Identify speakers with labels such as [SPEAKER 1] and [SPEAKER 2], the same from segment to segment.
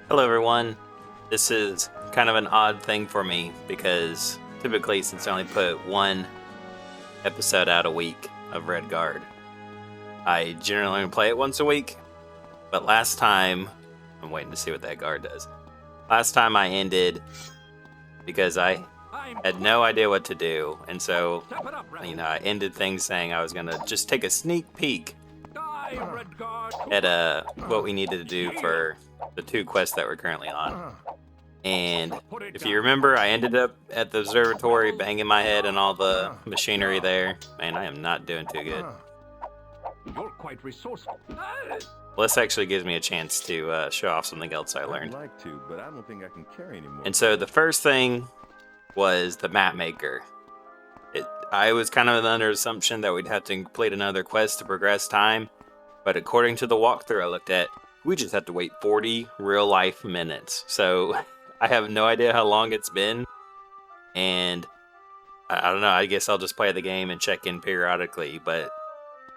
[SPEAKER 1] Hello, everyone. This is kind of an odd thing for me because typically, since I only put one episode out a week of Redguard, I generally only play it once a week. But last time, I'm waiting to see what that guard does. Last time I ended because I had no idea what to do, and so I ended things saying I was gonna just take a sneak peek at what we needed to do for the two quests that we're currently on. And if you remember, I ended up at the observatory banging my head and all the machinery there. Man, I am not doing too good.
[SPEAKER 2] You're quite resourceful.
[SPEAKER 1] Well, this actually gives me a chance to show off something else I learned.
[SPEAKER 3] I'd like to, but I don't think I can carry anymore.
[SPEAKER 1] And so the first thing was the map maker. I was kind of under assumption that we'd have to complete another quest to progress time, but according to the walkthrough I looked at, we just have to wait 40 real-life minutes. So I have no idea how long it's been, and I don't know, I guess I'll just play the game and check in periodically, but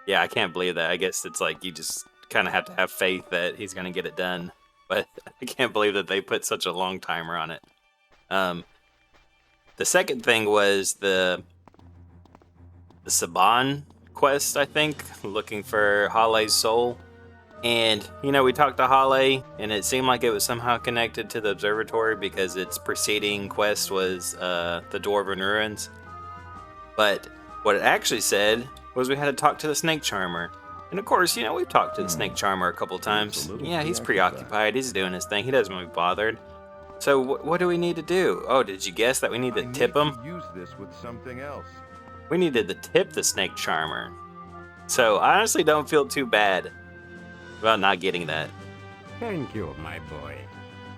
[SPEAKER 1] yeah, I can't believe that. I guess it's like you just kind of have to have faith that he's going to get it done, but I can't believe that they put such a long timer on it. The second thing was the Saban quest, I think, looking for Hale's soul. And, we talked to Hale, and it seemed like it was somehow connected to the observatory because its preceding quest was the Dwarven Ruins. But what it actually said was we had to talk to the Snake Charmer. And of course, we've talked to the Snake Charmer a couple times. Yeah, he's preoccupied. He's doing his thing. He doesn't want to be bothered. So what do we need to do? Oh, did you guess that we need to tip him?
[SPEAKER 3] Use this with something else.
[SPEAKER 1] We needed to tip the Snake Charmer. So I honestly don't feel too bad about not getting that.
[SPEAKER 2] Thank you, my boy.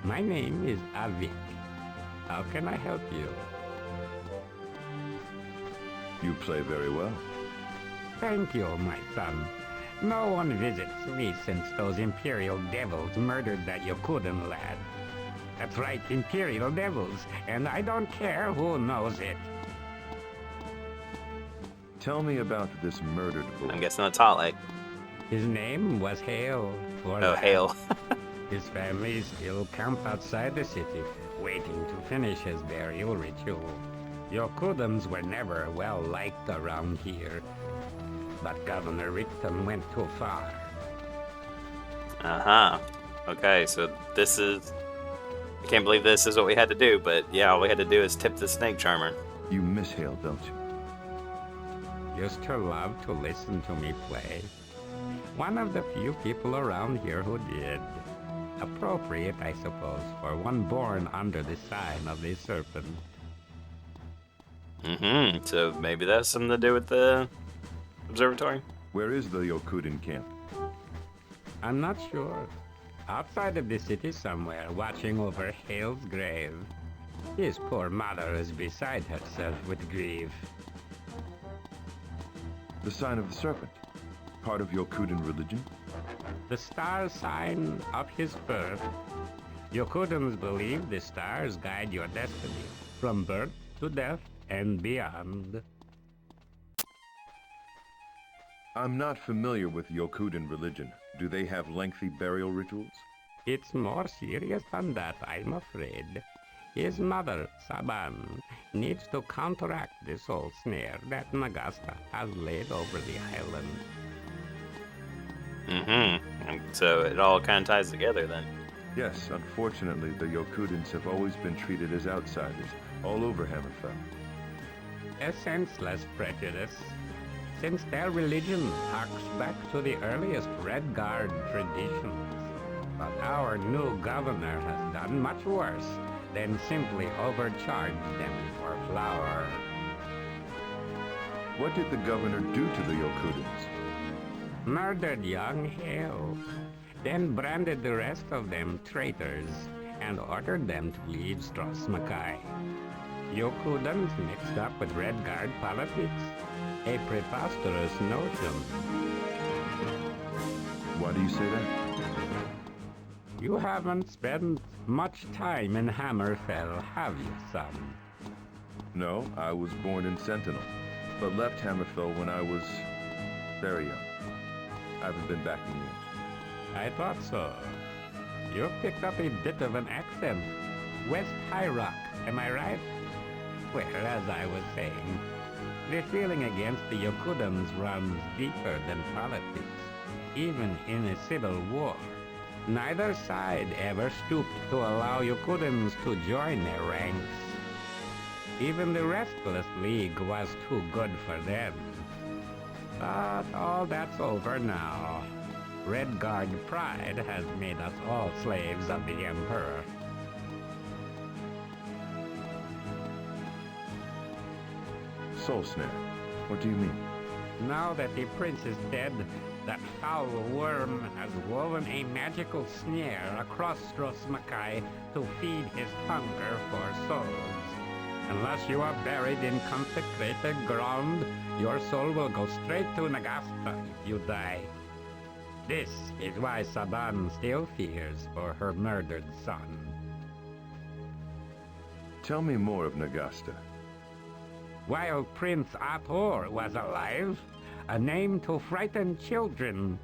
[SPEAKER 2] My name is Avik. How can I help you?
[SPEAKER 3] You play very well.
[SPEAKER 2] Thank you, my son. No one visits me since those Imperial devils murdered that Yokuden lad. That's right, Imperial devils, and I don't care who knows it.
[SPEAKER 3] Tell me about this murdered boy.
[SPEAKER 1] I'm guessing that's Hale.
[SPEAKER 2] His name was Hale.
[SPEAKER 1] Oh, Hale.
[SPEAKER 2] His family still camped outside the city, waiting to finish his burial ritual. Yokudans were never well liked around here, but Governor Rickton went too far.
[SPEAKER 1] Uh-huh. Okay, so this is... I can't believe this is what we had to do, but yeah, all we had to do is tip the Snake Charmer.
[SPEAKER 3] You miss Hale, don't you?
[SPEAKER 2] Used to love to listen to me play. One of the few people around here who did. Appropriate, I suppose, for one born under the sign of the serpent.
[SPEAKER 1] Mm-hmm. So maybe that's something to do with the observatory?
[SPEAKER 3] Where is the Yokuden camp?
[SPEAKER 2] I'm not sure. Outside of the city somewhere, watching over Hale's grave. His poor mother is beside herself with grief.
[SPEAKER 3] The sign of the serpent. Part of Yokuden religion?
[SPEAKER 2] The star sign of his birth. Yokudans believe the stars guide your destiny, from birth to death and beyond.
[SPEAKER 3] I'm not familiar with Yokuden religion. Do they have lengthy burial rituals?
[SPEAKER 2] It's more serious than that, I'm afraid. His mother, Saban, needs to counteract the soul snare that Nagasta has laid over the island.
[SPEAKER 1] Mm-hmm. And so it all kind of ties together then.
[SPEAKER 3] Yes, unfortunately, the Yokudans have always been treated as outsiders, all over Hammerfell.
[SPEAKER 2] A senseless prejudice, since their religion harks back to the earliest Redguard traditions. But our new governor has done much worse than simply overcharge them for flour.
[SPEAKER 3] What did the governor do to the Yokudans?
[SPEAKER 2] Murdered young Hale, then branded the rest of them traitors and ordered them to leave Strasmakai. Yokudans mixed up with Redguard politics, a preposterous notion.
[SPEAKER 3] Why do you say that?
[SPEAKER 2] You haven't spent much time in Hammerfell, have you, son?
[SPEAKER 3] No, I was born in Sentinel, but left Hammerfell when I was very young. I haven't been back in years.
[SPEAKER 2] I thought so. You've picked up a bit of an accent. West High Rock, am I right? Well, as I was saying, the feeling against the Yokudans runs deeper than politics. Even in a civil war, neither side ever stooped to allow Yokudans to join their ranks. Even the Restless League was too good for them. But all that's over now. Redguard pride has made us all slaves of the Emperor.
[SPEAKER 3] Soul Snare. What do you mean?
[SPEAKER 2] Now that the prince is dead, that foul worm has woven a magical snare across Strosmakai to feed his hunger for souls. Unless you are buried in consecrated ground, your soul will go straight to Nagasta if you die. This is why Saban still fears for her murdered son.
[SPEAKER 3] Tell me more of Nagasta.
[SPEAKER 2] While Prince Ator was alive, a name to frighten children.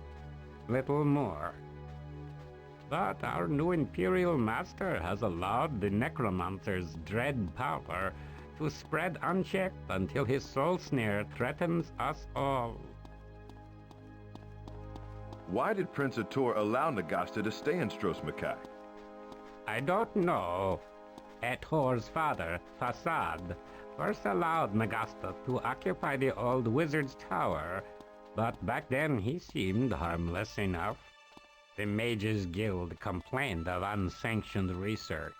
[SPEAKER 2] Little more. But our new Imperial Master has allowed the Necromancer's dread power to spread unchecked until his soul snare threatens us all.
[SPEAKER 3] Why did Prince Ator allow Nagasta to stay in Strosmakai?
[SPEAKER 2] I don't know. Ator's father, Fasad, first allowed Nagasta to occupy the old wizard's tower, but back then he seemed harmless enough. The Mages Guild complained of unsanctioned research,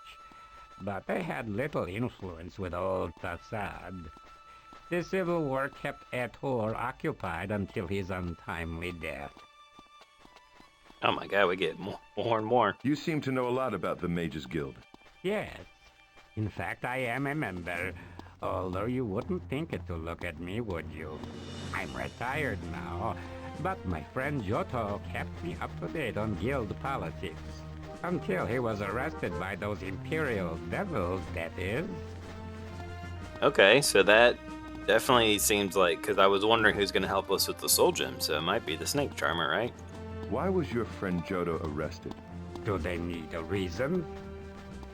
[SPEAKER 2] but they had little influence with old Fasad. The Civil War kept Ator occupied until his untimely death.
[SPEAKER 1] Oh my god, we get more and more.
[SPEAKER 3] You seem to know a lot about the Mages Guild.
[SPEAKER 2] Yes. In fact, I am a member, although you wouldn't think it to look at me, would you? I'm retired now, but my friend Johto kept me up to date on guild politics. Until he was arrested by those Imperial devils, that is.
[SPEAKER 1] Okay, so that definitely seems like, because I was wondering who's going to help us with the soul gem, so it might be the snake charmer, right?
[SPEAKER 3] Why was your friend Johto arrested?
[SPEAKER 2] Do they need a reason?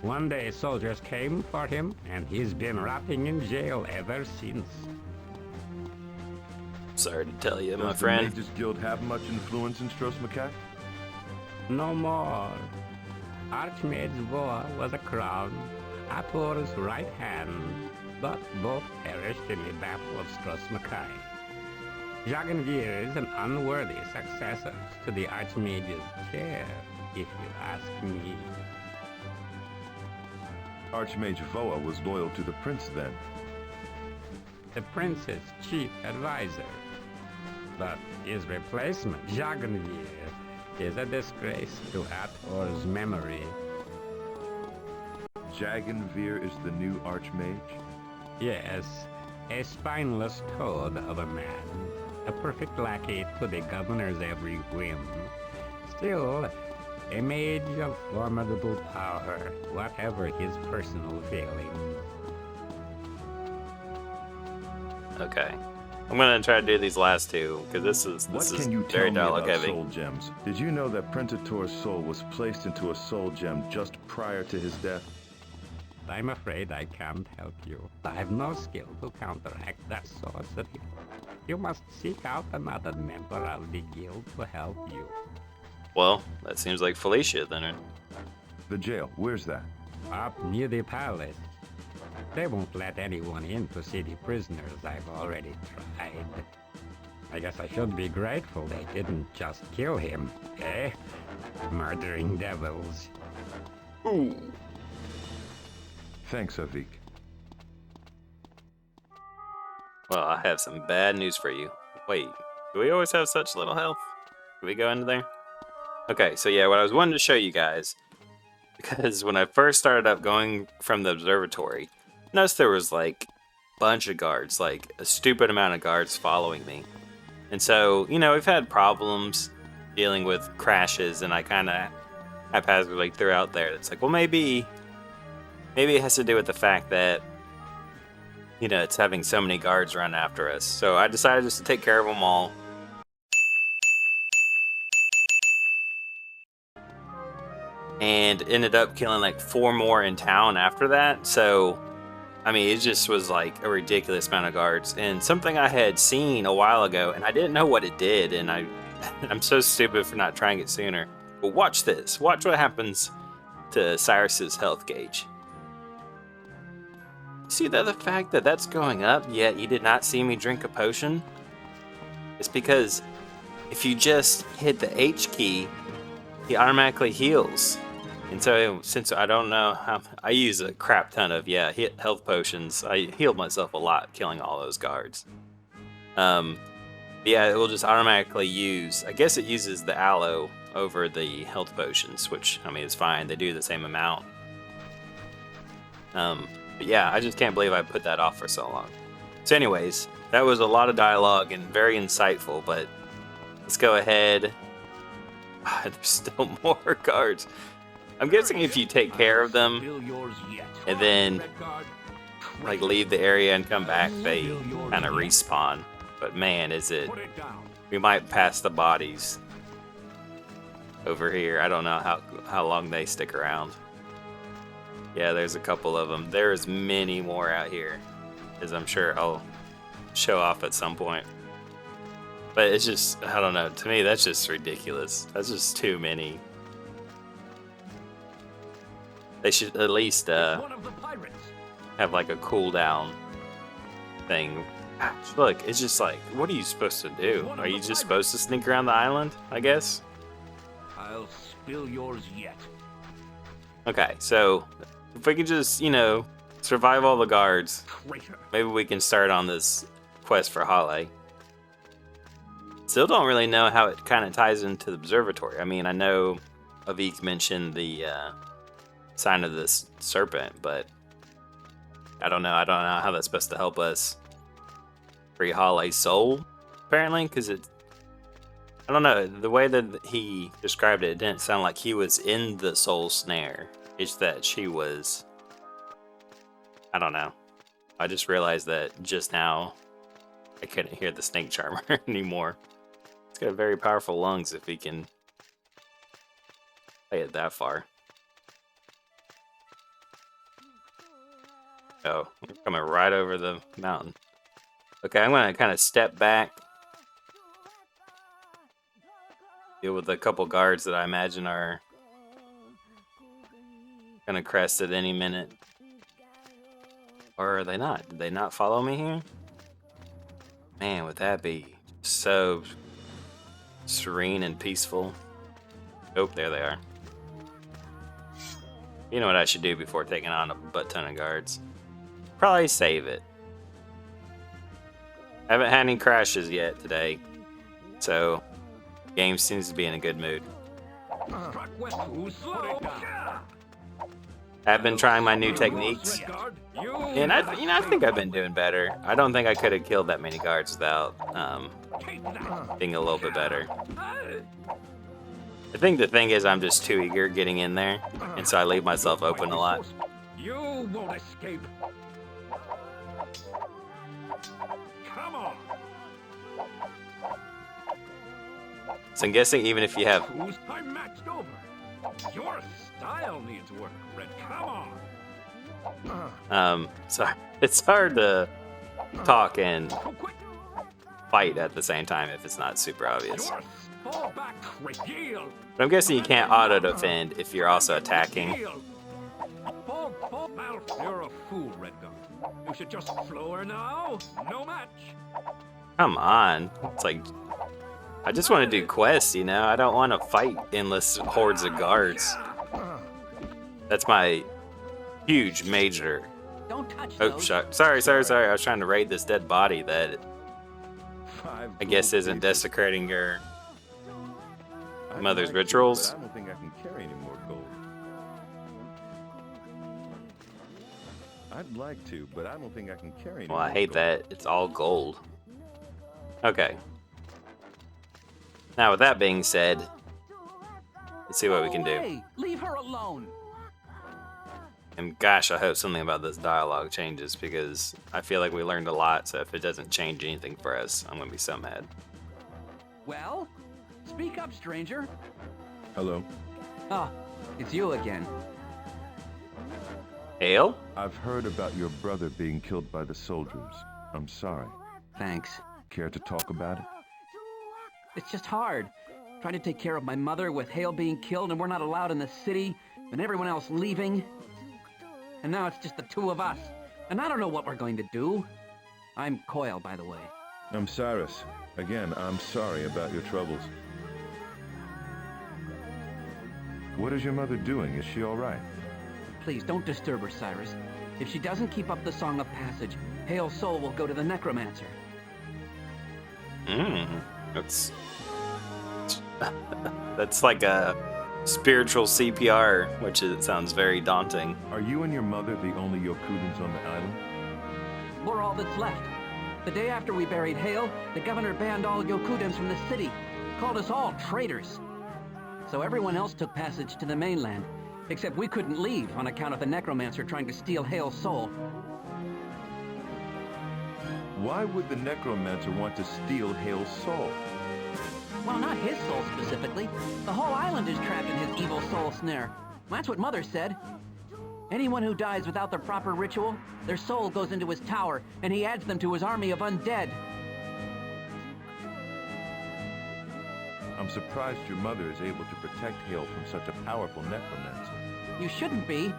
[SPEAKER 2] One day soldiers came for him, and he's been rotting in jail ever since.
[SPEAKER 1] Sorry to tell you, my
[SPEAKER 3] Does
[SPEAKER 1] friend.
[SPEAKER 3] the Mages Guild have much influence in Strosmakai?
[SPEAKER 2] No more. Archmage Voa was a crown, Ator's right hand, but both perished in the Battle of Strosmakai. Jaganvir is an unworthy successor to the Archmage's chair, if you ask me.
[SPEAKER 3] Archmage Voa was loyal to the prince then.
[SPEAKER 2] The prince's chief advisor. But his replacement, Jaganvir, is a disgrace to Ator's memory.
[SPEAKER 3] Jaganvir is the new Archmage?
[SPEAKER 2] Yes, a spineless toad of a man, a perfect lackey to the governor's every whim. Still, a mage of formidable power, whatever his personal failings.
[SPEAKER 1] Okay. I'm going to try to do these last two, because this is
[SPEAKER 3] What can you tell
[SPEAKER 1] very
[SPEAKER 3] me
[SPEAKER 1] dialogue
[SPEAKER 3] about
[SPEAKER 1] heavy.
[SPEAKER 3] soul gems? Did you know that Prince Ator's soul was placed into a soul gem just prior to his death?
[SPEAKER 2] I'm afraid I can't help you. I have no skill to counteract that sorcery. You must seek out another member of the guild to help you.
[SPEAKER 1] Well, that seems like Felicia, then.
[SPEAKER 3] The jail, where's that?
[SPEAKER 2] Up near the palace. They won't let anyone in to see the prisoners. I've already tried. I guess I should be grateful they didn't just kill him, eh? Murdering devils.
[SPEAKER 1] Ooh.
[SPEAKER 3] Thanks, Avik.
[SPEAKER 1] Well, I have some bad news for you. Wait, do we always have such little health? Can we go into there? Okay, so yeah, what I was wanting to show you guys, because when I first started up going from the observatory, noticed there was like a bunch of guards, like a stupid amount of guards following me. And so, you know, we've had problems dealing with crashes, and I kind of haphazardly threw out there. It's like, well, maybe it has to do with the fact that, you know, it's having so many guards run after us. So I decided just to take care of them all. and ended up killing like 4 more in town after that. So, I mean, it just was like a ridiculous amount of guards, and something I had seen a while ago, and I didn't know what it did, and I'm so stupid for not trying it sooner. But watch this. Watch what happens to Cyrus's health gauge. See that the fact that that's going up, yet you did not see me drink a potion? It's because if you just hit the H key, he automatically heals. And so, since I don't know how, I use a crap ton of, health potions. I healed myself a lot killing all those guards. Yeah, it will just automatically use, I guess it uses the aloe over the health potions, which, I mean, it's fine. They do the same amount. But yeah, I just can't believe I put that off for so long. So anyways, that was a lot of dialogue and very insightful, but let's go ahead. There's still more guards. I'm guessing if you take care of them and then like leave the area and come back, they kind of respawn. But man, we might pass the bodies over here. I don't know how long they stick around. Yeah, there's a couple of them. There's many more out here, as I'm sure I'll show off at some point. But it's just, I don't know, to me that's just ridiculous. That's just too many. They should at least have like a cooldown thing. Look, it's just like, what are you supposed to do? Are you just supposed to sneak around the island, I guess?
[SPEAKER 2] I'll spill yours yet.
[SPEAKER 1] Okay, so if we can just, survive all the guards, maybe we can start on this quest for Halle. Still don't really know how it kind of ties into the observatory. I mean, I know Avik mentioned the sign of this serpent, but I don't know how that's supposed to help us free Halle's soul, apparently, because I don't know, the way that he described it, it didn't sound like he was in the soul snare. It's that she was, I don't know. I just realized that just now I couldn't hear the snake charmer anymore. It's got very powerful lungs if he can play it that far. Oh, we're coming right over the mountain. Okay, I'm gonna kind of step back. Deal with a couple guards that I imagine are gonna crest at any minute. Or are they not? Did they not follow me here? Man, would that be so serene and peaceful? Oh, there they are. You know what I should do before taking on a butt ton of guards? Probably save it. Haven't had any crashes yet today, so the game seems to be in a good mood. I've been trying my new techniques, and I think I've been doing better. I don't think I could have killed that many guards without being a little bit better. I think the thing is I'm just too eager getting in there, and so I leave myself open a lot.
[SPEAKER 2] You won't escape. Come on.
[SPEAKER 1] So I'm guessing even if you have...
[SPEAKER 2] I'm matched over. Your style needs work, Red. Come on.
[SPEAKER 1] So it's hard to talk and fight at the same time if it's not super obvious. But I'm guessing you can't auto-defend if you're also attacking.
[SPEAKER 2] You're a fool, Redguard. You should just floor now. No match.
[SPEAKER 1] Come on. It's like, I just want to do quests, I don't want to fight endless hordes of guards. That's my huge major.
[SPEAKER 4] Don't touch
[SPEAKER 1] Oh,
[SPEAKER 4] those.
[SPEAKER 1] sorry. I was trying to raid this dead body that I guess isn't desecrating your mother's rituals.
[SPEAKER 3] But I don't think I can carry any more gold. I'd like to, but I don't think I can carry any
[SPEAKER 1] Well,
[SPEAKER 3] more
[SPEAKER 1] I hate
[SPEAKER 3] gold.
[SPEAKER 1] that. It's all gold. Okay. Now, with that being said, let's see what we can do.
[SPEAKER 4] Hey, leave her alone.
[SPEAKER 1] And gosh, I hope something about this dialogue changes, because I feel like we learned a lot, so if it doesn't change anything for us, I'm going to be so mad.
[SPEAKER 4] Well, speak up, stranger.
[SPEAKER 3] Hello.
[SPEAKER 4] Ah,
[SPEAKER 5] It's you again.
[SPEAKER 1] Hale?
[SPEAKER 3] I've heard about your brother being killed by the soldiers. I'm sorry.
[SPEAKER 5] Thanks.
[SPEAKER 3] Care to talk about it?
[SPEAKER 5] It's just hard. Trying to take care of my mother with Hale being killed and we're not allowed in the city, and everyone else leaving. And now it's just the two of us. And I don't know what we're going to do. I'm Coyle, by the way.
[SPEAKER 3] I'm Cyrus. Again, I'm sorry about your troubles. What is your mother doing? Is she all right?
[SPEAKER 5] Please, don't disturb her, Cyrus. If she doesn't keep up the Song of Passage, Hale's soul will go to the Necromancer.
[SPEAKER 1] That's... That's like a spiritual CPR, which sounds very daunting.
[SPEAKER 3] Are you and your mother the only Yokudans on the island?
[SPEAKER 5] We're all that's left. The day after we buried Hale, the governor banned all Yokudans from the city, called us all traitors. So everyone else took passage to the mainland, except we couldn't leave on account of the Necromancer trying to steal Hale's soul.
[SPEAKER 3] Why would the Necromancer want to steal Hale's soul?
[SPEAKER 5] Well, not his soul specifically. The whole island is trapped in his evil soul snare. That's what Mother said. Anyone who dies without the proper ritual, their soul goes into his tower, and he adds them to his army of undead.
[SPEAKER 3] I'm surprised your mother is able to protect Hale from such a powerful Necromancer.
[SPEAKER 5] You shouldn't be.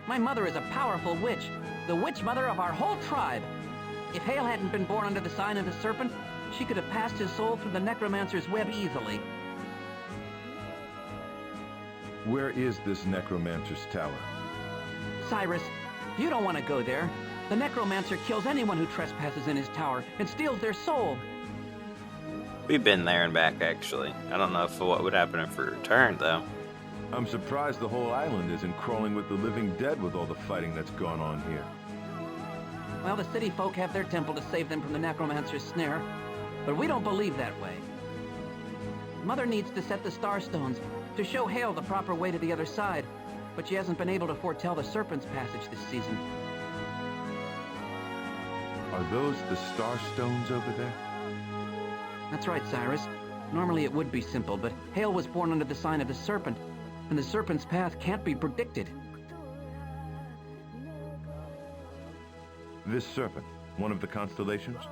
[SPEAKER 5] My mother is a powerful witch, the witch mother of our whole tribe. If Hale hadn't been born under the sign of the serpent, she could have passed his soul through the Necromancer's web easily.
[SPEAKER 3] Where is this Necromancer's tower?
[SPEAKER 5] Cyrus, you don't want to go there. The Necromancer kills anyone who trespasses in his tower and steals their soul.
[SPEAKER 1] We've been there and back, actually. I don't know what would happen if we returned, though.
[SPEAKER 3] I'm surprised the whole island isn't crawling with the living dead with all the fighting that's gone on here.
[SPEAKER 5] Well, the city folk have their temple to save them from the Necromancer's snare, but we don't believe that way. Mother needs to set the Starstones to show Hale the proper way to the other side, but she hasn't been able to foretell the Serpent's Passage this season.
[SPEAKER 3] Are those the Starstones over there?
[SPEAKER 5] That's right, Cyrus. Normally it would be simple, but Hale was born under the sign of the Serpent, and the Serpent's path can't be predicted.
[SPEAKER 3] This serpent, one of the constellations?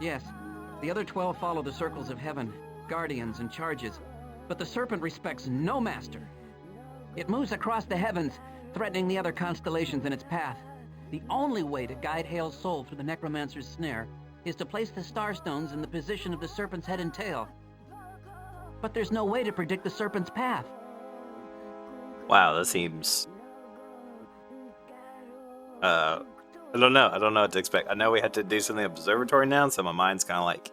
[SPEAKER 5] Yes, the other 12 follow the circles of heaven, guardians and charges, but the Serpent respects no master. It moves across the heavens, threatening the other constellations in its path. The only way to guide Hale's soul through the Necromancer's snare is to place the Starstones in the position of the Serpent's head and tail. But there's no way to predict the Serpent's path.
[SPEAKER 1] Wow, that seems... I don't know. I don't know what to expect. I know we had to do something Observatory now, so my mind's kind of like,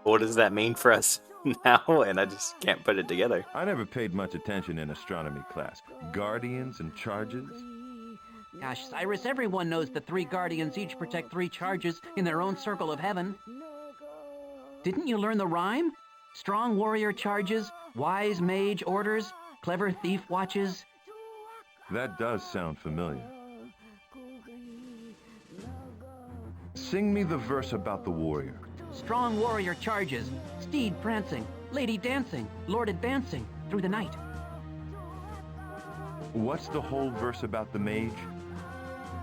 [SPEAKER 1] what does that mean for us now? And I just can't put it together.
[SPEAKER 3] I never paid much attention in astronomy class. Guardians and charges?
[SPEAKER 5] Gosh, Cyrus, everyone knows the 3 guardians each protect 3 charges in their own circle of heaven. Didn't you learn the rhyme? Strong warrior charges, wise mage orders, clever thief watches.
[SPEAKER 3] That does sound familiar. Sing me the verse about the warrior.
[SPEAKER 5] Strong warrior charges, steed prancing, lady dancing, lord advancing through the night.
[SPEAKER 3] What's the whole verse about the mage?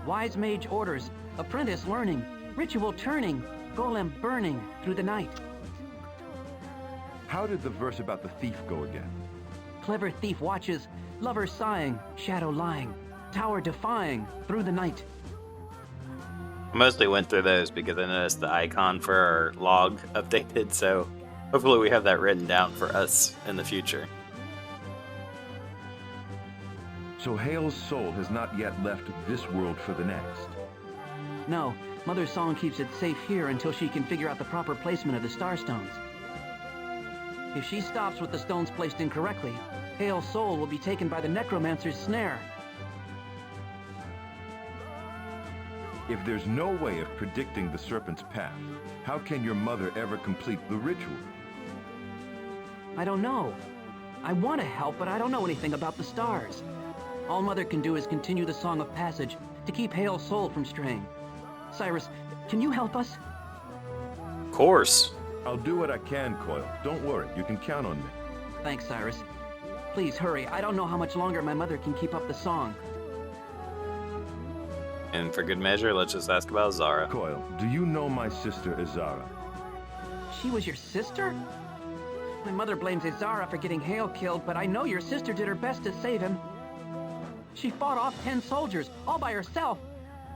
[SPEAKER 5] Wise mage orders, apprentice learning, ritual turning, golem burning through the night.
[SPEAKER 3] How did the verse about the thief go again?
[SPEAKER 5] Clever thief watches, lover sighing, shadow lying, tower defying through the night.
[SPEAKER 1] I mostly went through those because I noticed the icon for our log updated, so hopefully we have that written down for us in the future.
[SPEAKER 3] So Hale's soul has not yet left this world for the next.
[SPEAKER 5] No, Mother's song keeps it safe here until she can figure out the proper placement of the Starstones. If she stops with the stones placed incorrectly, Hale's soul will be taken by the Necromancer's snare.
[SPEAKER 3] If there's no way of predicting the serpent's path, how can your mother ever complete the ritual?
[SPEAKER 5] I don't know. I want to help, but I don't know anything about the stars. All Mother can do is continue the Song of Passage to keep Hale's soul from straying. Cyrus, can you help us?
[SPEAKER 1] Of course.
[SPEAKER 3] I'll do what I can, Coyle. Don't worry, you can count on me.
[SPEAKER 5] Thanks, Cyrus. Please hurry. I don't know how much longer my mother can keep up the song.
[SPEAKER 1] And for good measure, let's just ask about Zara.
[SPEAKER 3] Coil, do you know my sister Azara?
[SPEAKER 5] She was your sister? My mother blames Azara for getting Hale killed, but I know your sister did her best to save him. She fought off 10 soldiers, all by herself.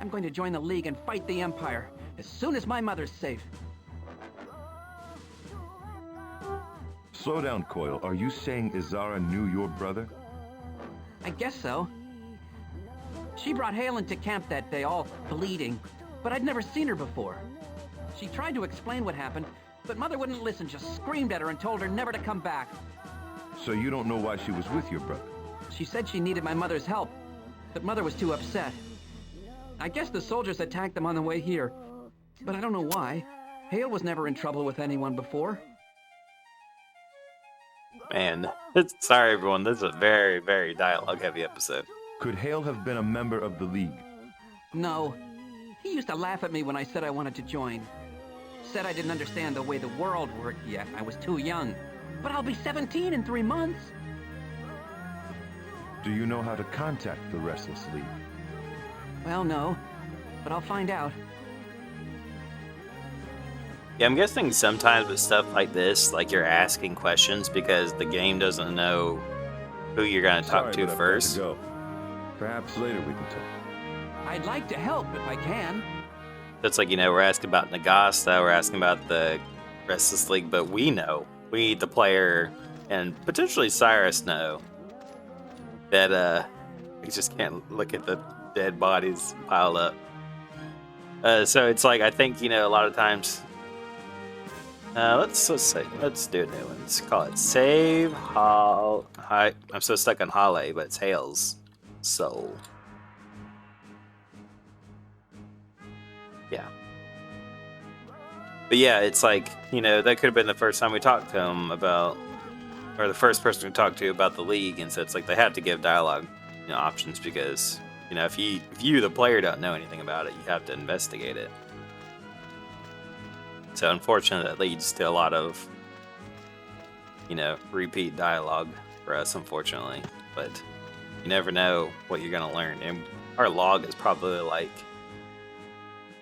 [SPEAKER 5] I'm going to join the League and fight the Empire, as soon as my mother's safe.
[SPEAKER 3] Slow down, Coil. Are you saying Azara knew your brother?
[SPEAKER 5] I guess so. She brought Hale into camp that day, all bleeding, but I'd never seen her before. She tried to explain what happened, but Mother wouldn't listen, just screamed at her and told her never to come back.
[SPEAKER 3] So you don't know why she was with your brother?
[SPEAKER 5] She said she needed my mother's help, but Mother was too upset. I guess the soldiers attacked them on the way here, but I don't know why. Hale was never in trouble with anyone before.
[SPEAKER 1] Man, sorry everyone, this is a very, very dialogue-heavy episode.
[SPEAKER 3] Could Hale have been a member of the League?
[SPEAKER 5] No. He used to laugh at me when I said I wanted to join. Said I didn't understand the way the world worked yet. I was too young. But I'll be 17 in 3 months.
[SPEAKER 3] Do you know how to contact the Restless League?
[SPEAKER 5] Well, no. But I'll find out.
[SPEAKER 1] Yeah, I'm guessing sometimes with stuff like this, like you're asking questions because the game doesn't know who you're going to talk to
[SPEAKER 3] but I've got
[SPEAKER 1] first.
[SPEAKER 3] to go. Perhaps later we can talk.
[SPEAKER 5] I'd like to help if I can.
[SPEAKER 1] It's like, we're asking about Nagasta, we're asking about the Restless League, but we know, we, the player, and potentially Cyrus know that we just can't look at the dead bodies piled up. So it's like, I think, a lot of times, let's do a new one. Let's call it Save I'm so stuck on Hale, but it's Hale's Soul. Yeah. But yeah, it's like, that could have been the first time we talked to him about, or the first person we talked to about the League, and so it's like they have to give dialogue, options because, if you, the player, don't know anything about it, you have to investigate it. So unfortunately, that leads to a lot of, repeat dialogue for us, unfortunately. But you never know what you're going to learn. And our log is probably like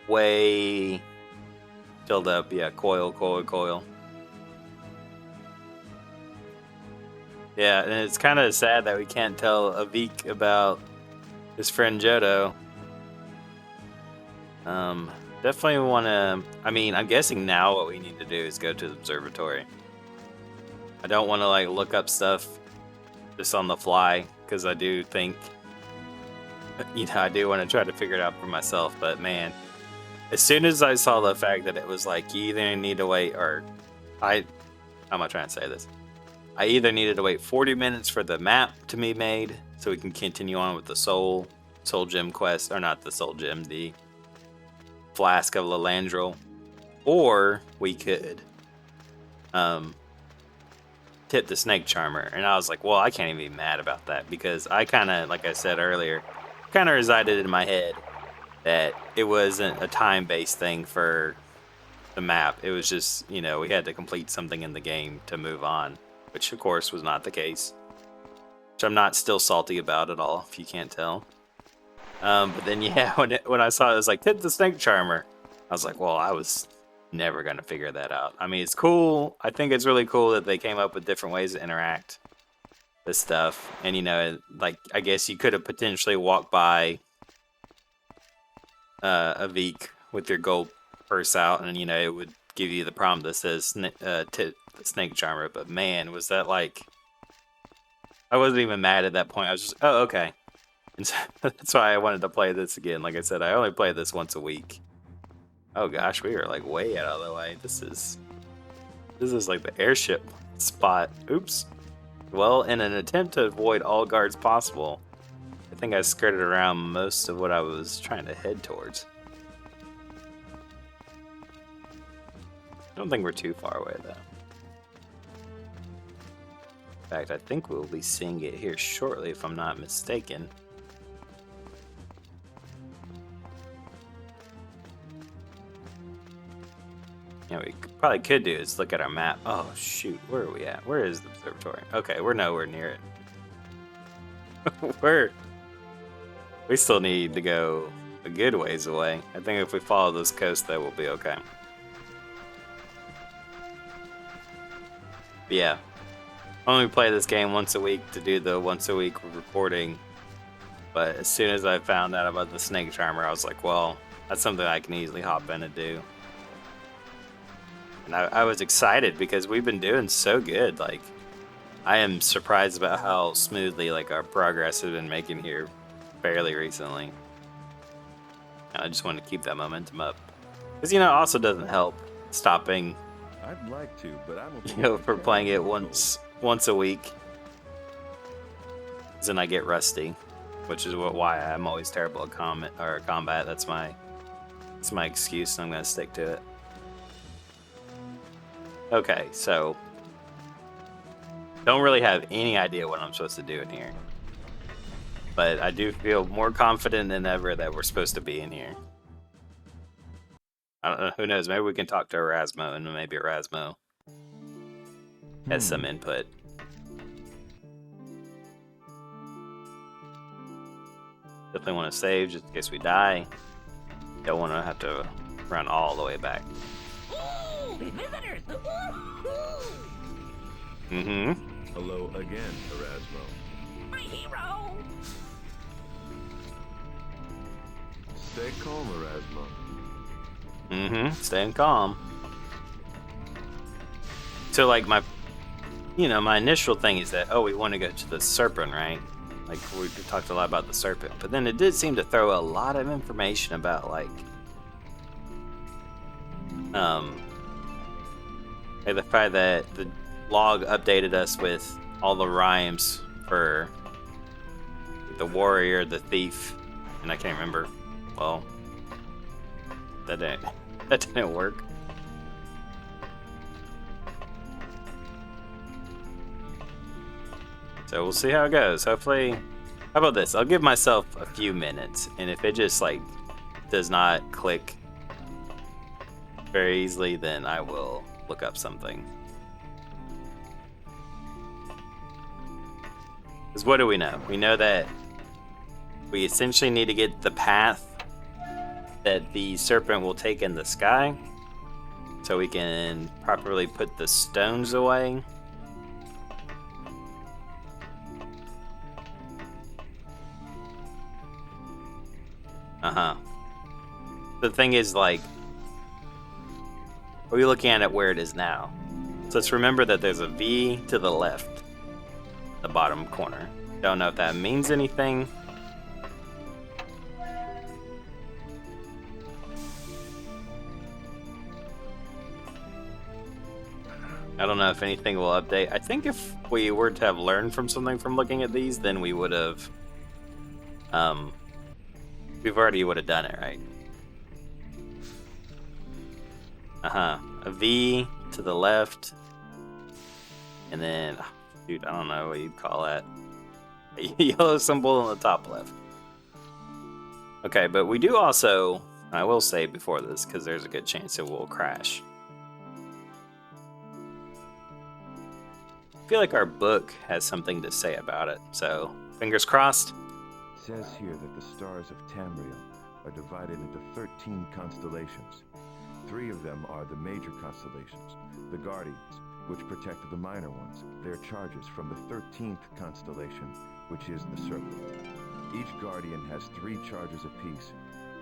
[SPEAKER 1] way filled up. Yeah, coil. Yeah, and it's kind of sad that we can't tell Avik about his friend Jodo. Definitely want to... I'm guessing now what we need to do is go to the Observatory. I don't want to, look up stuff just on the fly, because I do think... I do want to try to figure it out for myself, but man... As soon as I saw the fact that it was you either need to wait, or... How am I trying to say this? I either needed to wait 40 minutes for the map to be made, so we can continue on with the Soul Gem quest, or not the Soul Gem, the Flask of Lalandril, or we could tip the Snake Charmer. And I was like, well, I can't even be mad about that, because I kind of, like I said earlier, kind of resided in my head that it wasn't a time-based thing for the map. It was just, we had to complete something in the game to move on, which of course was not the case, which I'm not still salty about at all, if you can't tell. But then, yeah, when I saw it was tip the Snake Charmer, I was like, well, I was never going to figure that out. It's cool. I think it's really cool that they came up with different ways to interact with stuff. And, I guess you could have potentially walked by Avik with your gold purse out, and, it would give you the prompt that says tip the Snake Charmer. But, man, was that I wasn't even mad at that point. I was just, oh, okay. And so that's why I wanted to play this again. Like I said, I only play this once a week. Oh gosh, we are way out of the way. This is the airship spot. Oops. Well, in an attempt to avoid all guards possible, I think I skirted around most of what I was trying to head towards. I don't think we're too far away though. In fact, I think we'll be seeing it here shortly if I'm not mistaken. Yeah, we probably could do is look at our map. Oh shoot, where are we at? Where is the observatory? Okay, we're nowhere near it. We still need to go a good ways away. I think if we follow this coast, that will be okay. But yeah. I only play this game once a week to do the once a week recording. But as soon as I found out about the snake charmer, I was like, well, that's something I can easily hop in and do. And I was excited because we've been doing so good. Like, I am surprised about how smoothly like our progress has been making here fairly recently. And I just want to keep that momentum up. Because, you know, it also doesn't help stopping,
[SPEAKER 3] I'd like to, but I don't.
[SPEAKER 1] you know, for playing it once a week. 'Cause then I get rusty, which is why I'm always terrible at combat. That's my excuse, and I'm gonna stick to it. Okay, so don't really have any idea what I'm supposed to do in here, but I do feel more confident than ever that we're supposed to be in here. I don't know, who knows? Maybe we can talk to Erasmo, and maybe Erasmo has some input. Definitely want to save just in case we die. Don't want to have to run all the way back.
[SPEAKER 4] Ooh, visitors!
[SPEAKER 1] Mm-hmm.
[SPEAKER 3] Hello again, Erasmo.
[SPEAKER 4] My hero!
[SPEAKER 3] Stay calm, Erasmo.
[SPEAKER 1] Mm-hmm. Staying calm. So, like, my initial thing is that, oh, we want to go to the serpent, right? Like, we talked a lot about the serpent. But then it did seem to throw a lot of information about, like the fact that the log updated us with all the rhymes for the warrior, the thief, and I can't remember. Well, that didn't work. So we'll see how it goes. Hopefully, how about this? I'll give myself a few minutes, and if it just like does not click very easily, then I will look up something. Because what do we know? We know that we essentially need to get the path that the serpent will take in the sky, so we can properly put the stones away. The thing is, like, are we looking at it where it is now? So let's remember that there's a V to the left, the bottom corner. Don't know if that means anything. I don't know if anything will update. I think if we were to have learned from something from looking at these, then we would have, we've already would have done it, right? A V to the left, and then, dude, I don't know what you'd call that. A yellow symbol on the top left. Okay, but we do also, I will say before this, because there's a good chance it will crash. I feel like our book has something to say about it, so fingers crossed.
[SPEAKER 3] It says here that the stars of Tamriel are divided into 13 constellations. 3 of them are the major constellations, the Guardians, which protect the minor ones. Their charges from the 13th constellation, which is the Serpent. Each Guardian has 3 charges apiece,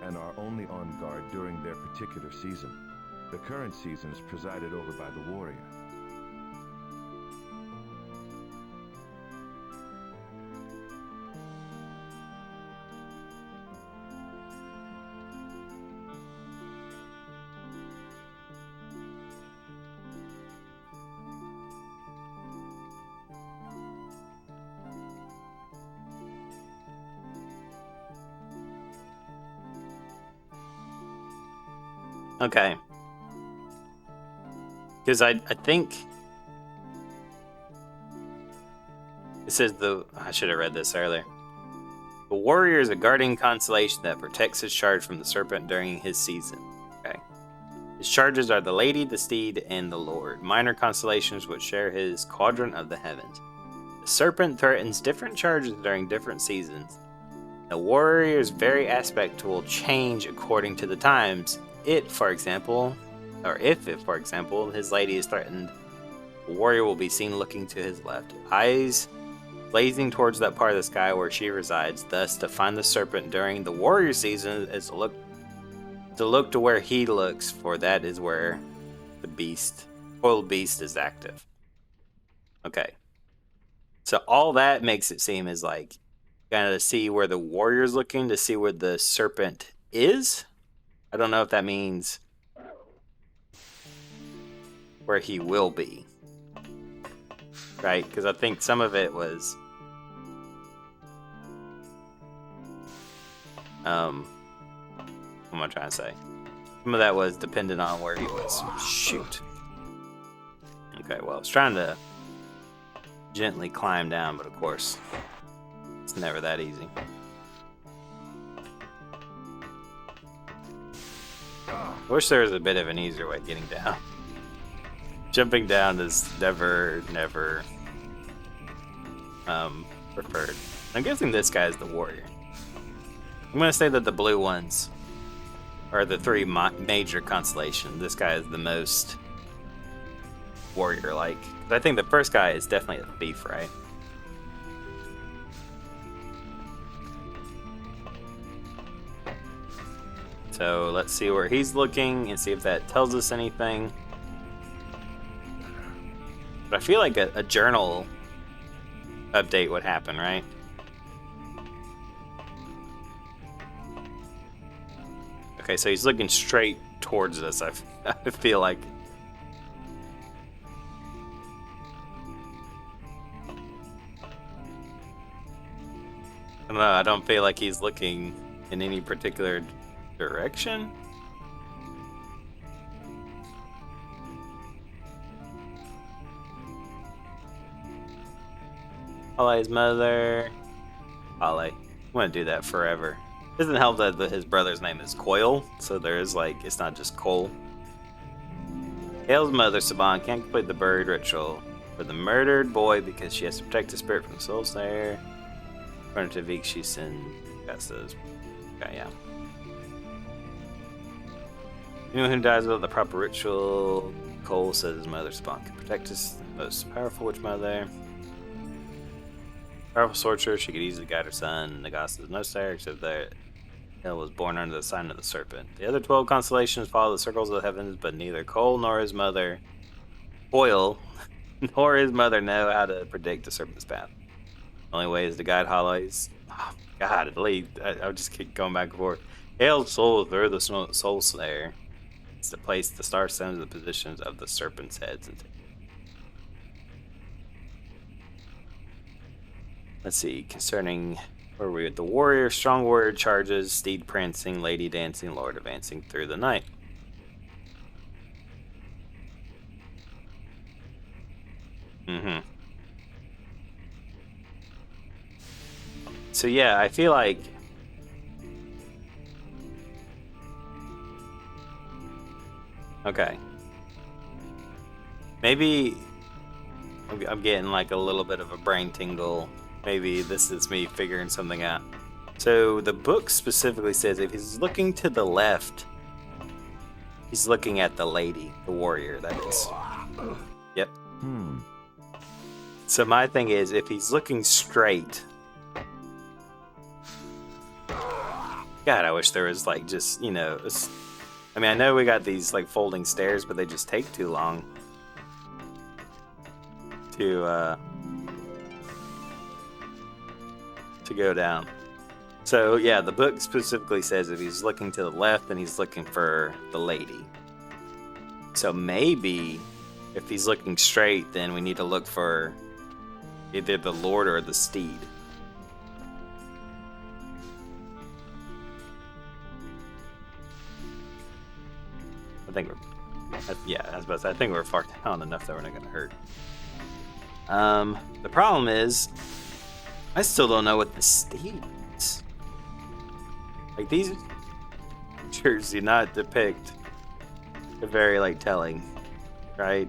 [SPEAKER 3] and are only on guard during their particular season. The current season is presided over by the Warrior.
[SPEAKER 1] Okay. Because I think it says I should have read this earlier. The warrior is a guardian constellation that protects his charge from the serpent during his season. Okay. His charges are the lady, the steed, and the lord. Minor constellations which share his quadrant of the heavens. The serpent threatens different charges during different seasons. The warrior's very aspect will change according to the times. If, for example, his lady is threatened, the warrior will be seen looking to his left, eyes blazing towards that part of the sky where she resides. Thus, to find the serpent during the warrior season is to look to where he looks, for that is where the spoiled beast is active. Okay. So all that makes it seem is like kind of to see where the warrior's looking to see where the serpent is. I don't know if that means where he will be. Right? Because I think some of it was what am I trying to say? Some of that was dependent on where he was. Shoot. Okay, well, I was trying to gently climb down, but of course, it's never that easy. I wish there was a bit of an easier way getting down. Jumping down is never preferred. I'm guessing this guy is the warrior. I'm going to say that the blue ones are the three major constellations. This guy is the most warrior-like. I think the first guy is definitely a thief, right? So let's see where he's looking and see if that tells us anything. But I feel like a journal update would happen, right? Okay, so he's looking straight towards us. I feel like. I don't know. I don't feel like he's looking in any particular direction. Holly's mother. Holly. I'm gonna do that forever. Doesn't help that his brother's name is Coil, so there's like, it's not just Cole. Hale's mother, Saban, can't complete the buried ritual for the murdered boy because she has to protect the spirit from the soul snare. According to Vik, she sends. Okay, yeah. Anyone who dies without the proper ritual, Cole says his mother, Saban, can protect his most powerful witch mother. Powerful sorcerer, she could easily guide her son. The gospel is no snare, except that Hale was born under the sign of the serpent. The other 12 constellations follow the circles of the heavens, but neither Cole nor his mother, Boyle, nor his mother know how to predict the serpent's path. The only way is to guide Holly's. Oh, God, I'll just keep going back and forth. Hale's soul through the soul snare. It's to place the star stones in the positions of the serpent's heads. Let's see, concerning where we at the warrior, strong warrior charges, steed prancing, lady dancing, lord advancing through the night. So yeah, I feel like okay. Maybe I'm getting like a little bit of a brain tingle. Maybe this is me figuring something out. So the book specifically says if he's looking to the left, he's looking at the lady, the warrior, that is. Yep. So my thing is, if he's looking straight... God, I wish there was like just, you know... I mean, I know we got these like folding stairs, but they just take too long to go down. So yeah, the book specifically says if he's looking to the left, then he's looking for the lady. So maybe if he's looking straight, then we need to look for either the lord or the steed. I think we're, yeah, I was about to say, I think we're far down enough that we're not going to hurt. The problem is, I still don't know what the steed is. Like, these pictures do not depict a very, like, telling, right?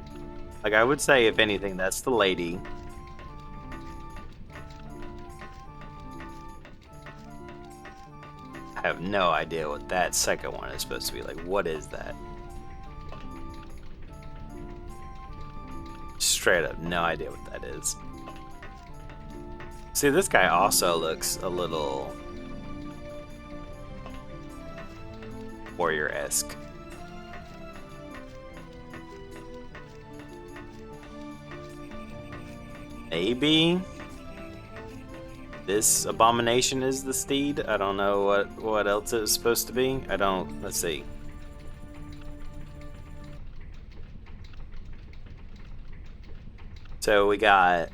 [SPEAKER 1] Like, I would say, if anything, that's the lady. I have no idea what that second one is supposed to be. Like, what is that? Straight up, no idea what that is. See, this guy also looks a little warrior-esque. Maybe this abomination is the steed. I don't know what else it's supposed to be. Let's see. So we got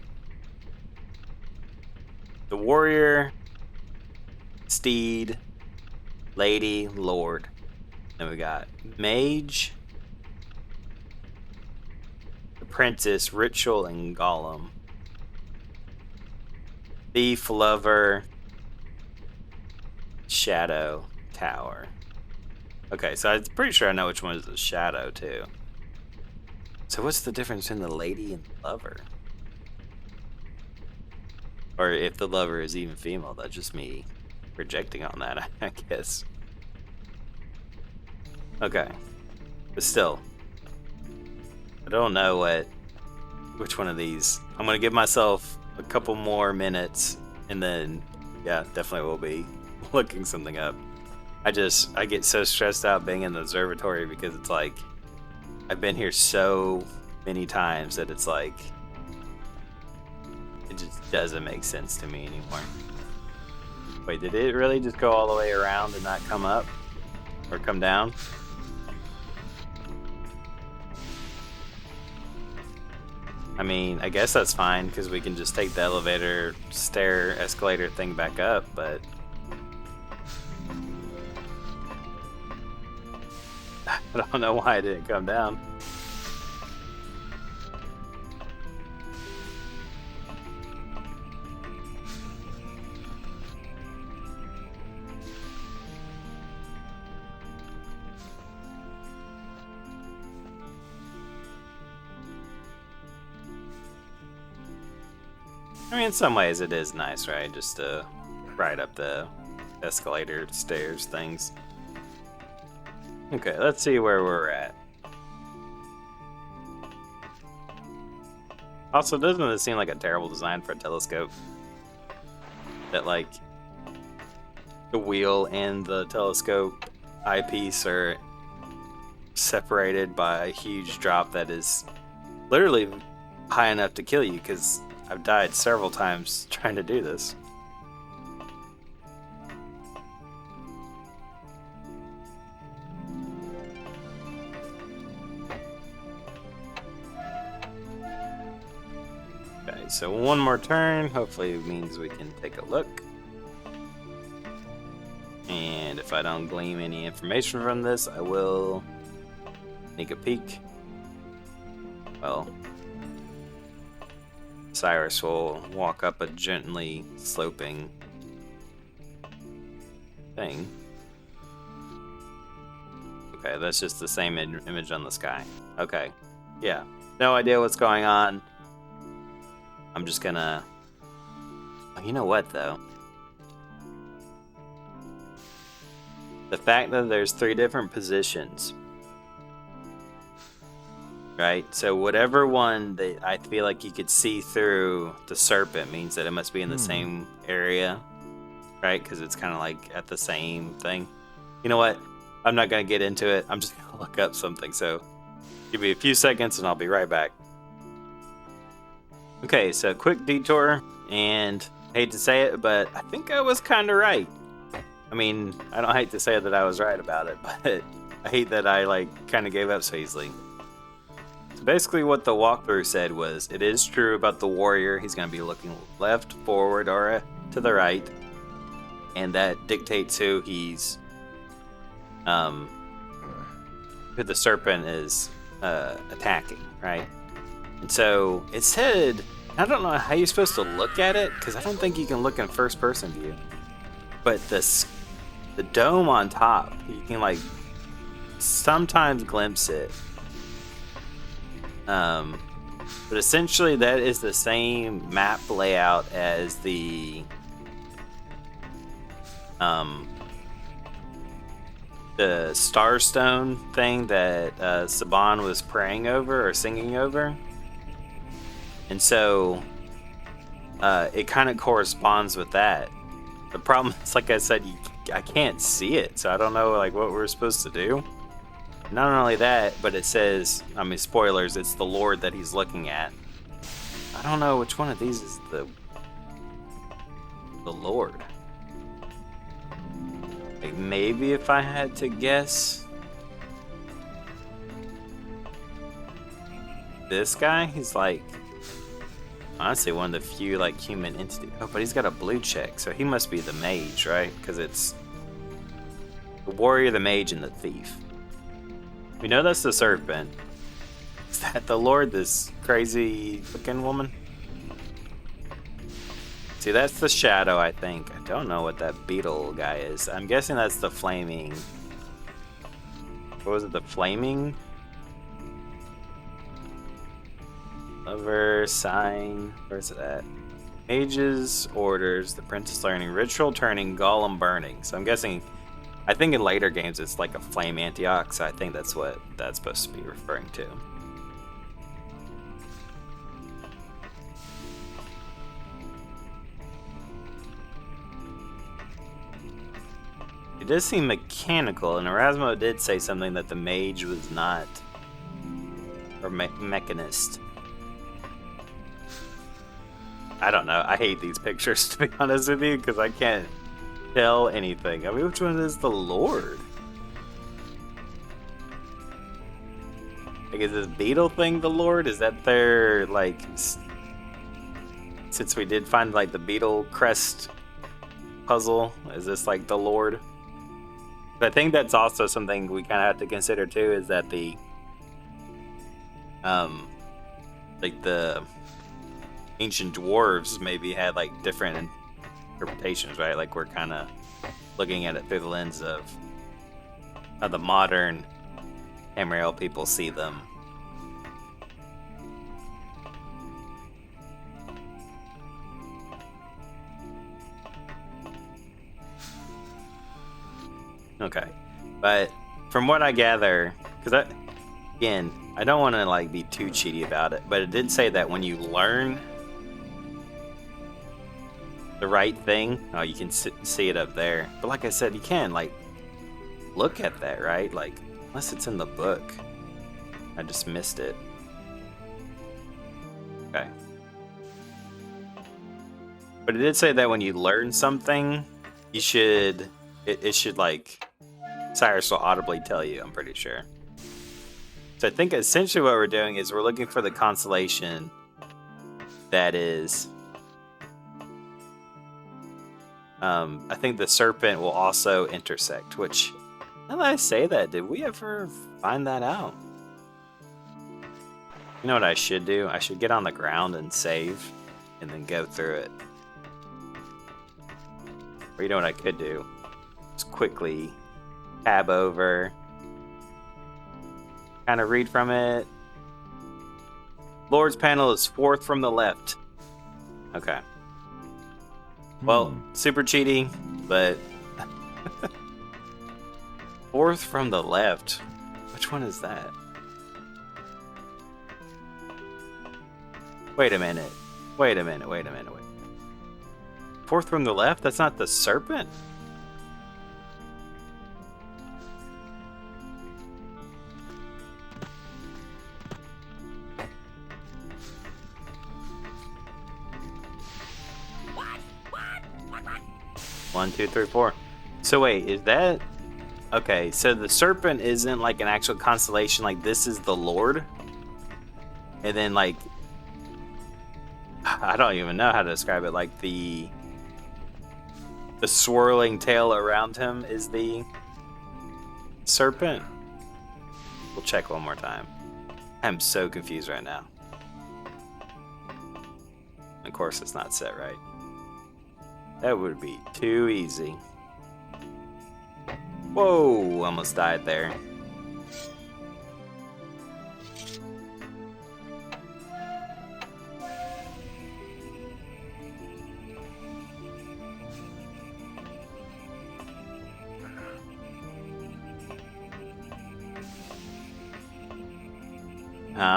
[SPEAKER 1] the warrior, steed, lady, lord. Then we got mage, apprentice, ritual, and golem. Thief, lover, shadow, tower. Okay, so I'm pretty sure I know which one is the shadow too. So what's the difference between the lady and the lover? Or if the lover is even female, that's just me projecting on that, I guess. Okay. But still, I don't know which one of these. I'm going to give myself a couple more minutes and then, yeah, definitely will be looking something up. I get so stressed out being in the observatory because it's like, I've been here so many times that it's like, it just doesn't make sense to me anymore. Wait, did it really just go all the way around and not come up? Or come down? I mean, I guess that's fine because we can just take the elevator, stair, escalator thing back up, but I don't know why it didn't come down. I mean, in some ways it is nice, right? Just to ride up the escalator, stairs, things. Okay, let's see where we're at. Also, doesn't it seem like a terrible design for a telescope? That, like, the wheel and the telescope eyepiece are separated by a huge drop that is literally high enough to kill you, because I've died several times trying to do this. Okay, so one more turn. Hopefully it means we can take a look. And if I don't glean any information from this, I will sneak a peek. Well, Cyrus will walk up a gently sloping thing. Okay, that's just the same image on the sky. Okay, yeah, no idea what's going on. I'm just gonna... Oh, you know what, though? The fact that there's 3 different positions, right? So whatever one that I feel like you could see through the serpent means that it must be in the same area, right? Because it's kind of like at the same thing. You know what? I'm not going to get into it. I'm just going to look up something. So give me a few seconds and I'll be right back. Okay, so quick detour, and I hate to say it, but I think I was kind of right. I mean, I don't hate to say that I was right about it, but I hate that I kind of gave up so easily. So basically what the walkthrough said was, it is true about the warrior. He's going to be looking left, forward, or to the right, and that dictates who he's, who the serpent is attacking, right? And so it said, I don't know how you're supposed to look at it, because I don't think you can look in first person view. But the dome on top, you can sometimes glimpse it. But essentially that is the same map layout as the the Starstone thing that Saban was praying over or singing over. And so it kind of corresponds with that. The problem is, like I said, I can't see it, so I don't know like what we're supposed to do. Not only that, but it says, I mean, spoilers, it's the Lord that he's looking at. I don't know which one of these is the Lord. Like, maybe if I had to guess, this guy, he's like, honestly, one of the few like human entities. Oh, but he's got a blue check, so he must be the mage, right? Because it's the warrior, the mage, and the thief. We know that's the serpent. Is that the Lord, this crazy looking woman? See, that's the shadow, I think. I don't know what that beetle guy is. I'm guessing that's the flaming... What was it? The flaming? Lover, sign... Where's it at? Mages, orders, the princess learning, ritual turning, golem burning. So I'm guessing... I think in later games it's like a flame Antioch, so I think that's what that's supposed to be referring to. It does seem mechanical, and Erasmo did say something that the mage was not, or mechanist. I don't know. I hate these pictures, to be honest with you, because I can't tell anything. I mean, which one is the Lord? Like, is this beetle thing the Lord? Is that their, like, since we did find, like, the beetle crest puzzle, is this, like, the Lord? But I think that's also something we kind of have to consider, too, is that the, like, the ancient dwarves maybe had, like, different interpretations, right? Like, we're kind of looking at it through the lens of how the modern Tamriel people see them. Okay, but from what I gather, because again, I don't want to like be too cheaty about it, but it did say that when you learn the right thing, oh, you can see it up there. But like I said, you can like look at that, right? Like, unless it's in the book, I just missed it. Okay, but it did say that when you learn something, you should it should like Cyrus will audibly tell you, I'm pretty sure. So I think essentially what we're doing is we're looking for the constellation that is... I think the serpent will also intersect, which, now that I say that, did we ever find that out? You know what I should do? I should get on the ground and save, and then go through it. Or you know what I could do? Just quickly tab over, kind of read from it. Lord's panel is fourth from the left. Okay. Well, super cheaty, but fourth from the left. Which one is that? Wait a minute. Wait a minute. Wait a minute. Wait. Fourth from the left? That's not the serpent? One, two, three, four. So wait, is that... Okay, so the serpent isn't like an actual constellation, like this is the Lord? And then like... I don't even know how to describe it, like the swirling tail around him is the serpent? We'll check one more time. I'm so confused right now. Of course it's not set right. That would be too easy. Whoa, almost died there.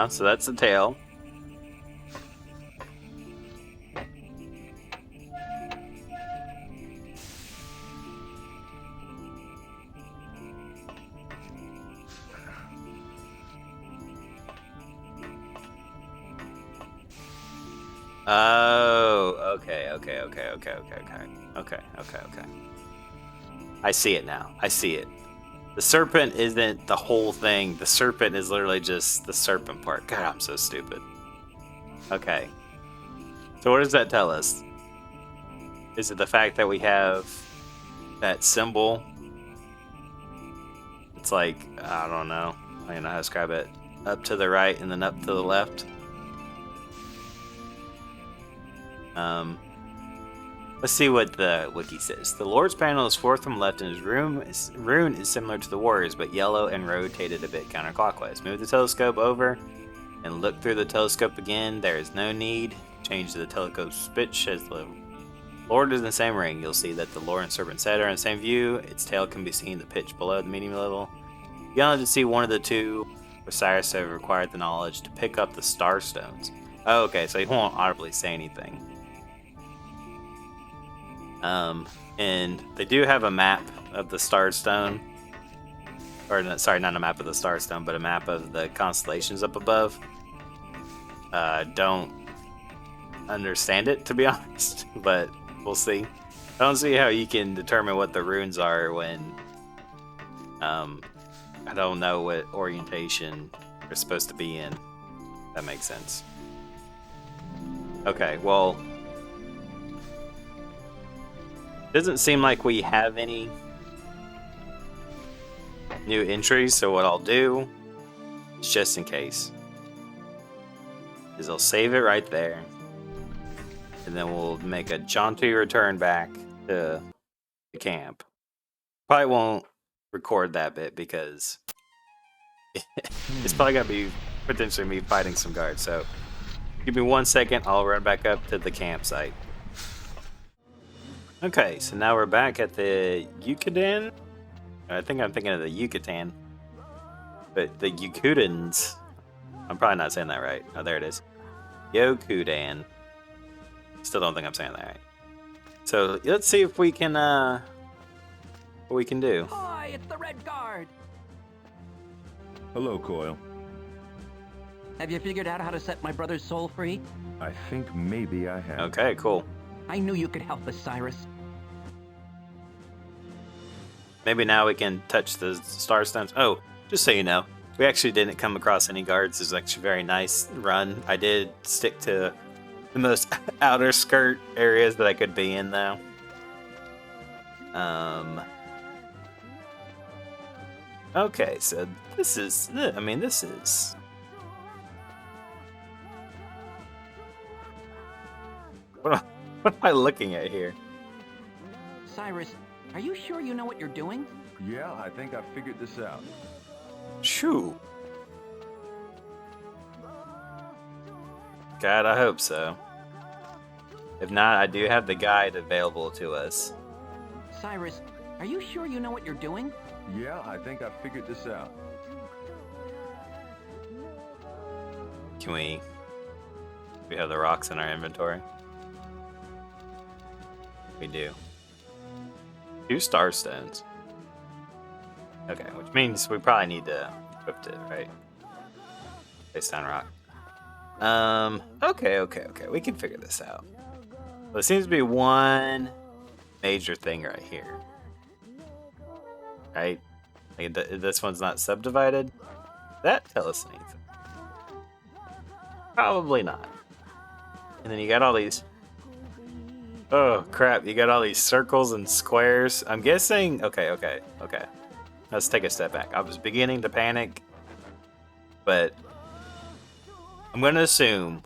[SPEAKER 1] So that's the tail. Oh, okay. Okay. I see it now. I see it. The serpent isn't the whole thing. The serpent is literally just the serpent part. God, I'm so stupid. Okay. So what does that tell us? Is it the fact that we have that symbol? It's like, I don't know. I don't know how to describe it. Up to the right and then up to the left. Let's see what the wiki says. The Lord's panel is fourth from left, and his rune is similar to the warrior's, but yellow and rotated a bit counterclockwise. Move the telescope over and look through the telescope again. There is no need. Change the telescope's pitch as the Lord is in the same ring. You'll see that the Lord and Serpent's head are in the same view. Its tail can be seen the pitch below the medium level. You only have to see one of the two. Osiris have required the knowledge to pick up the star stones. Oh, okay, so he won't audibly say anything. And they do have a map of the Starstone. Or, sorry, not a map of the Starstone, but a map of the constellations up above. Don't understand it, to be honest, but we'll see. I don't see how you can determine what the runes are when I don't know what orientation they're supposed to be in. That makes sense. Okay, well, doesn't seem like we have any new entries, so what I'll do is, just in case, is I'll save it right there, and then we'll make a jaunty return back to the camp. Probably won't record that bit because it's probably gonna be potentially me fighting some guards, so give me 1 second, I'll run back up to the campsite. Okay, so now we're back at the Yucatan. I think I'm thinking of the Yucatan. But the Yukutans. I'm probably not saying that right. Oh, there it is. Yokudan. Still don't think I'm saying that right. So let's see if we can, what we can do.
[SPEAKER 5] Hi, it's the Redguard.
[SPEAKER 3] Hello, Coil.
[SPEAKER 5] Have you figured out how to set my brother's soul free?
[SPEAKER 3] I think maybe I have.
[SPEAKER 1] Okay, cool.
[SPEAKER 5] I knew you could help us, Cyrus.
[SPEAKER 1] Maybe now we can touch the Starstones. Oh, just so you know, we actually didn't come across any guards. It was actually a very nice run. I did stick to the most outer skirt areas that I could be in, though. Okay, so this is, I mean, this is... What am I looking at here?
[SPEAKER 5] Cyrus, are you sure you know what you're doing?
[SPEAKER 3] Yeah, I think I figured this out.
[SPEAKER 1] Shoo. God, I hope so. If not, I do have the guide available to us.
[SPEAKER 5] Cyrus, are you sure you know what you're doing?
[SPEAKER 3] Yeah, I think I figured this out.
[SPEAKER 1] Can we have the rocks in our inventory? We do. 2 star stones. Okay, which means we probably need to equip it, right? Face down rock. Okay. We can figure this out. Well, there seems to be one major thing right here. Right? Like this one's not subdivided. Does that tell us anything? Probably not. And then you got all these... Oh, crap. You got all these circles and squares. I'm guessing... Okay. Let's take a step back. I was beginning to panic, but I'm going to assume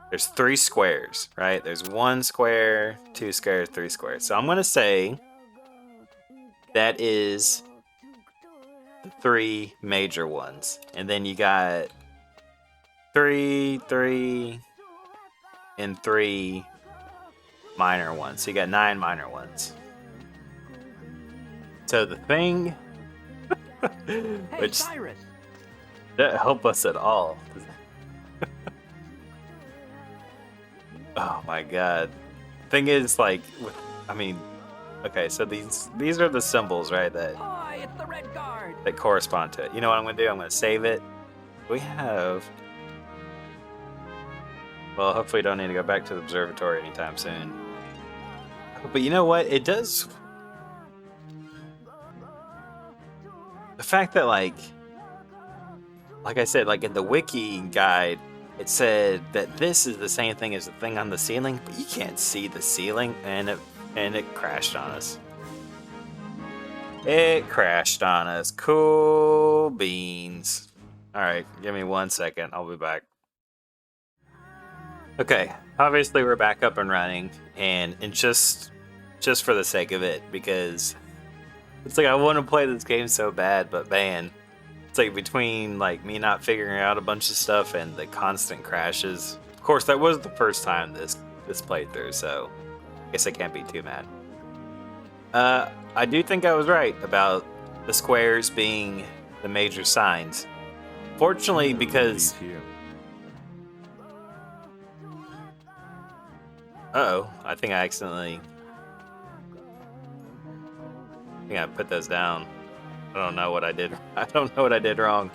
[SPEAKER 1] there's 3 squares, right? There's 1 square, 2 squares, 3 squares. So I'm going to say that is the 3 major ones. And then you got 3, and 3 minor ones. So you got 9 minor ones. So the thing...
[SPEAKER 5] Hey, Cyrus!
[SPEAKER 1] That help us at all. Oh my god. Thing is, like, I mean, okay, so these are the symbols, right, that
[SPEAKER 5] Boy, it's the Redguard.
[SPEAKER 1] correspond to it. You know what I'm gonna do? I'm gonna save it. We have. Well, hopefully, we don't need to go back to the observatory anytime soon. But you know what? It does. The fact that, like I said, like in the wiki guide, it said that this is the same thing as the thing on the ceiling, but you can't see the ceiling, and it crashed on us. It crashed on us. Cool beans. All right, give me 1 second. I'll be back. Okay, obviously we're back up and running, and just for the sake of it, because it's like I want to play this game so bad, but man, it's like between like me not figuring out a bunch of stuff and the constant crashes. Of course, that was the first time this playthrough, so I guess I can't be too mad. I do think I was right about the squares being the major signs. Fortunately, because I think I put those down. I don't know what I did. I don't know what I did wrong.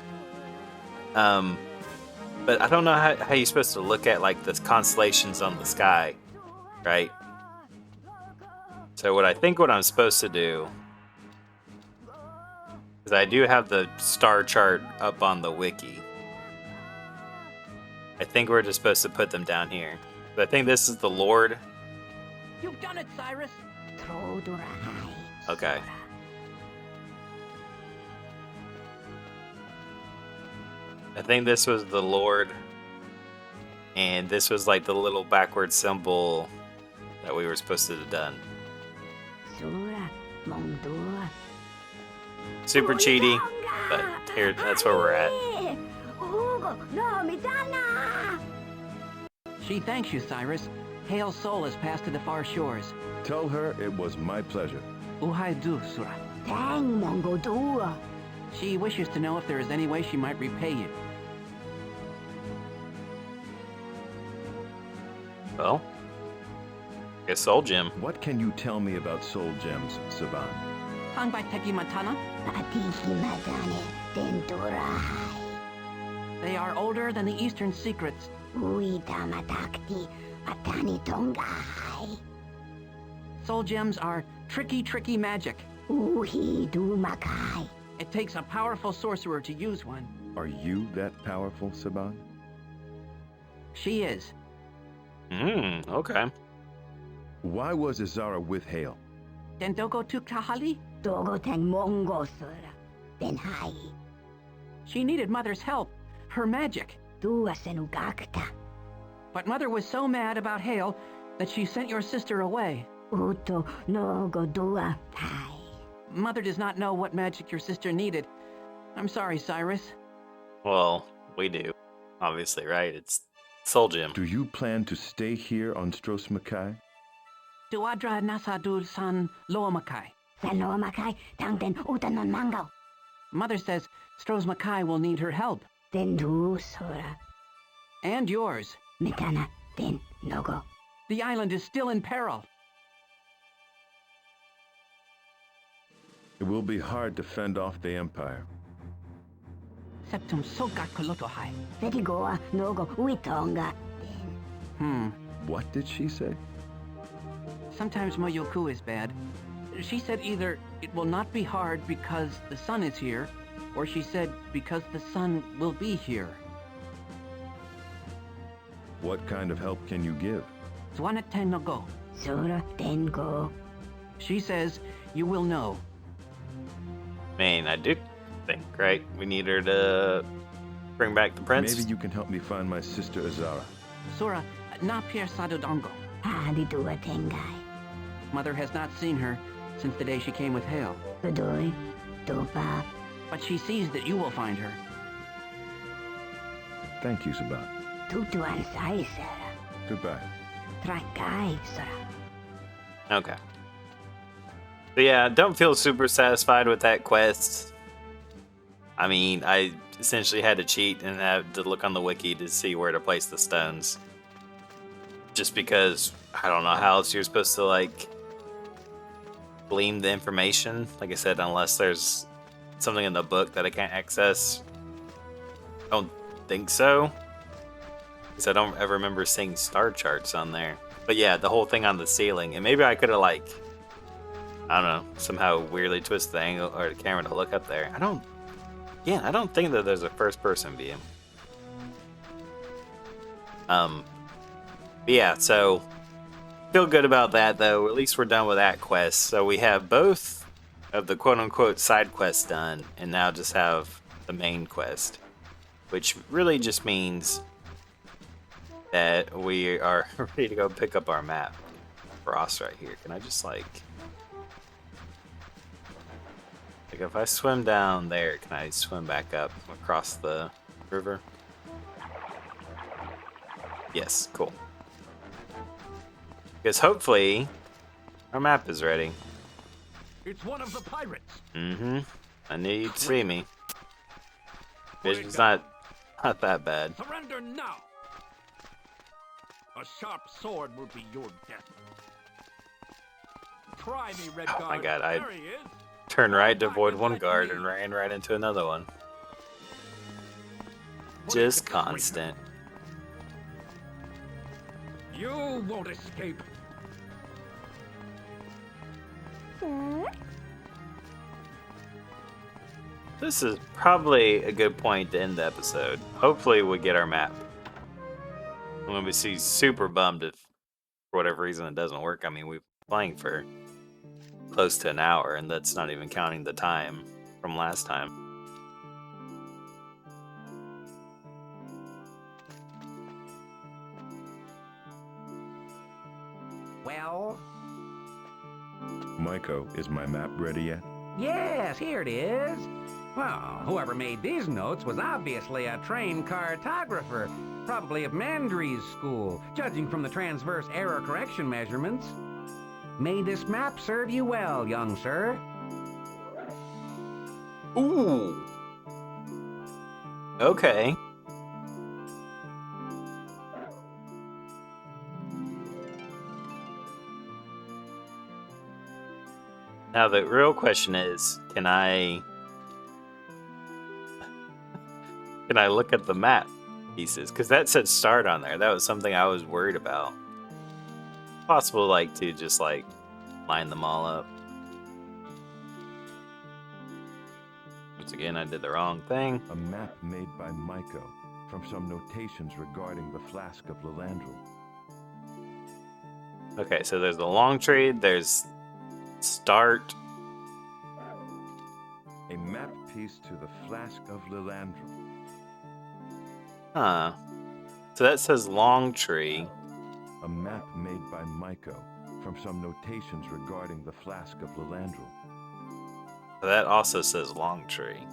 [SPEAKER 1] But I don't know how you're supposed to look at like the constellations on the sky, right? So what I'm supposed to do is I do have the star chart up on the wiki. I think we're just supposed to put them down here. But I think this is the Lord.
[SPEAKER 5] You've done it, Cyrus.
[SPEAKER 1] Okay. I think this was the Lord, and this was like the little backward symbol that we were supposed to have done. Super cheaty, but here, that's where we're at.
[SPEAKER 5] She thanks you, Cyrus. Hale's soul has passed to the far shores.
[SPEAKER 3] Tell her it was my pleasure.
[SPEAKER 5] Uhai du, Sura. She wishes to know if there is any way she might repay you.
[SPEAKER 1] Well, I guess Soul Gem.
[SPEAKER 3] What can you tell me about soul gems, Saban?
[SPEAKER 5] Hung by Teki Matana, they are older than the Eastern secrets. Soul gems are tricky magic. It takes a powerful sorcerer to use one.
[SPEAKER 3] Are you that powerful, Saban?
[SPEAKER 5] She is.
[SPEAKER 1] Okay.
[SPEAKER 3] Why was Azara with Hale?
[SPEAKER 5] Dendogo Tuktahali? She needed Mother's help, her magic. But Mother was so mad about Hale that she sent your sister away. Mother does not know what magic your sister needed. I'm sorry, Cyrus.
[SPEAKER 1] Well, we do. Obviously, right? It's Soul Gem.
[SPEAKER 3] Do you plan to stay here on Stros Makai?
[SPEAKER 5] Duadra Nasadul San Loamakai. Mother says Stros Makai will need her help. And yours. The island is still in peril.
[SPEAKER 3] It will be hard to fend off the Empire.
[SPEAKER 5] Septum Soka Kolotohai.
[SPEAKER 3] What did she say?
[SPEAKER 5] Sometimes Moyoku is bad. She said either it will not be hard because the sun is here, or she said because the sun will be here.
[SPEAKER 3] What kind of help can you give?
[SPEAKER 5] Zwaneten no go. She says you will know.
[SPEAKER 1] Man, I do think, right? We need her to bring back the prince.
[SPEAKER 3] Maybe you can help me find my sister Azara.
[SPEAKER 5] Sora, na Pierre Sadodongo. Mother has not seen her since the day she came with Hale. But she sees that you will find her.
[SPEAKER 3] Thank you, Saban. Goodbye.
[SPEAKER 1] Okay. But yeah, don't feel super satisfied with that quest. I mean, I essentially had to cheat and had to look on the wiki to see where to place the stones. Just because I don't know how else you're supposed to like glean the information. Like I said, unless there's something in the book that I can't access. I don't think so. Because I don't ever remember seeing star charts on there. But yeah, the whole thing on the ceiling. And maybe I could have like, I don't know, somehow weirdly twist the angle or the camera to look up there. I don't think that there's a first person view. But yeah, so feel good about that though. At least we're done with that quest. So we have both of the quote unquote side quests done and now just have the main quest. Which really just means that we are ready to go pick up our map. Frost right here. Can I just like if I swim down there, can I swim back up across the river? Yes, cool. Because hopefully our map is ready.
[SPEAKER 2] It's one of the pirates.
[SPEAKER 1] Mm-hmm. I knew you'd see me. Vision's not that bad.
[SPEAKER 2] Surrender now. A sharp sword will be your death. Try me, Redguard.
[SPEAKER 1] Oh my god, I
[SPEAKER 2] There he is.
[SPEAKER 1] turned right to avoid one guard and ran right into another one. Just constant.
[SPEAKER 2] You won't escape.
[SPEAKER 1] This is probably a good point to end the episode. Hopefully we get our map. I'm gonna be super bummed if for whatever reason it doesn't work. I mean, we've been playing for close to an hour, and that's not even counting the time from last time.
[SPEAKER 2] Well,
[SPEAKER 3] Maiko, is my map ready yet?
[SPEAKER 2] yes, here it is. Well, whoever made these notes was obviously a trained cartographer, probably of Mandry's school, judging from the transverse error correction measurements. May this map serve you well, young sir.
[SPEAKER 1] Ooh. Okay. Now the real question is, can I look at the map pieces? Because that said start on there. That was something I was worried about. Possible like to just like line them all up. Once again, I did the wrong thing.
[SPEAKER 3] A map made by Maiko from some notations regarding the flask of Lilandril.
[SPEAKER 1] Okay, so there's the long trade, there's start.
[SPEAKER 3] A map piece to the flask of Lilandril.
[SPEAKER 1] Huh. So that says long tree.
[SPEAKER 3] A map made by Maiko from some notations regarding the flask of Lilandril.
[SPEAKER 1] That also says long tree.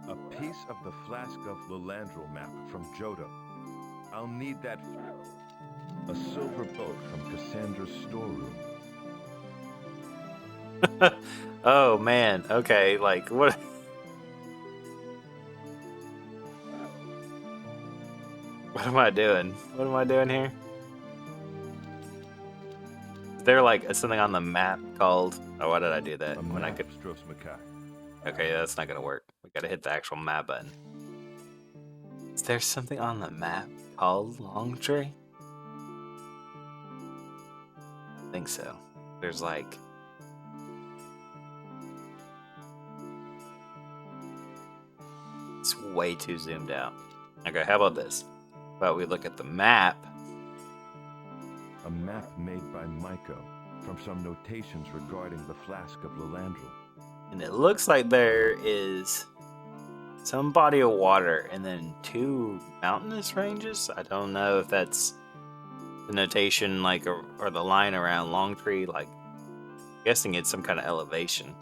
[SPEAKER 3] A piece of the flask of Lilandril map from Jodo. I'll need that. A silver boat from Cassandra's storeroom.
[SPEAKER 1] Oh man, okay, like what? What am I doing? What am I doing here? Is there like something on the map called? Oh, why did I do that? When I could. Okay, that's not gonna work. We gotta hit the actual map button. Is there something on the map called Long Tree? I think so. There's like. It's way too zoomed out. Okay, how about this? How about we look at the map?
[SPEAKER 3] A map made by Maiko from some notations regarding the flask of Lilandril.
[SPEAKER 1] And it looks like there is some body of water and then 2 mountainous ranges. I don't know if that's the notation, like, or the line around Longtree. Like, I'm guessing it's some kind of elevation.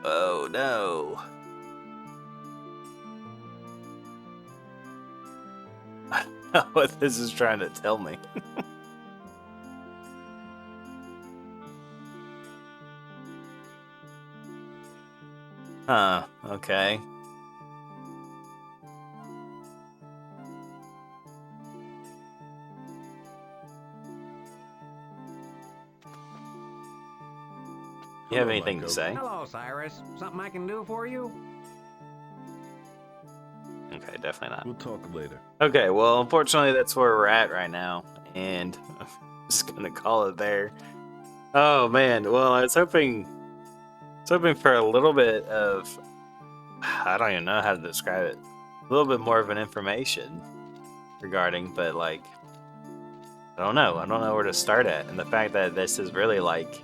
[SPEAKER 1] Oh no. what this is trying to tell me. Huh, okay. You have
[SPEAKER 3] Hello,
[SPEAKER 1] anything to
[SPEAKER 3] Michael.
[SPEAKER 1] say?
[SPEAKER 2] Hello, Cyrus. Something I can do for you?
[SPEAKER 1] Okay, definitely not.
[SPEAKER 3] We'll talk later.
[SPEAKER 1] Okay, well, unfortunately, that's where we're at right now, and I'm just gonna call it there. Oh man, well, I was hoping for a little bit of, I don't even know how to describe it, a little bit more of an information regarding, but like, I don't know where to start at, and the fact that this is really like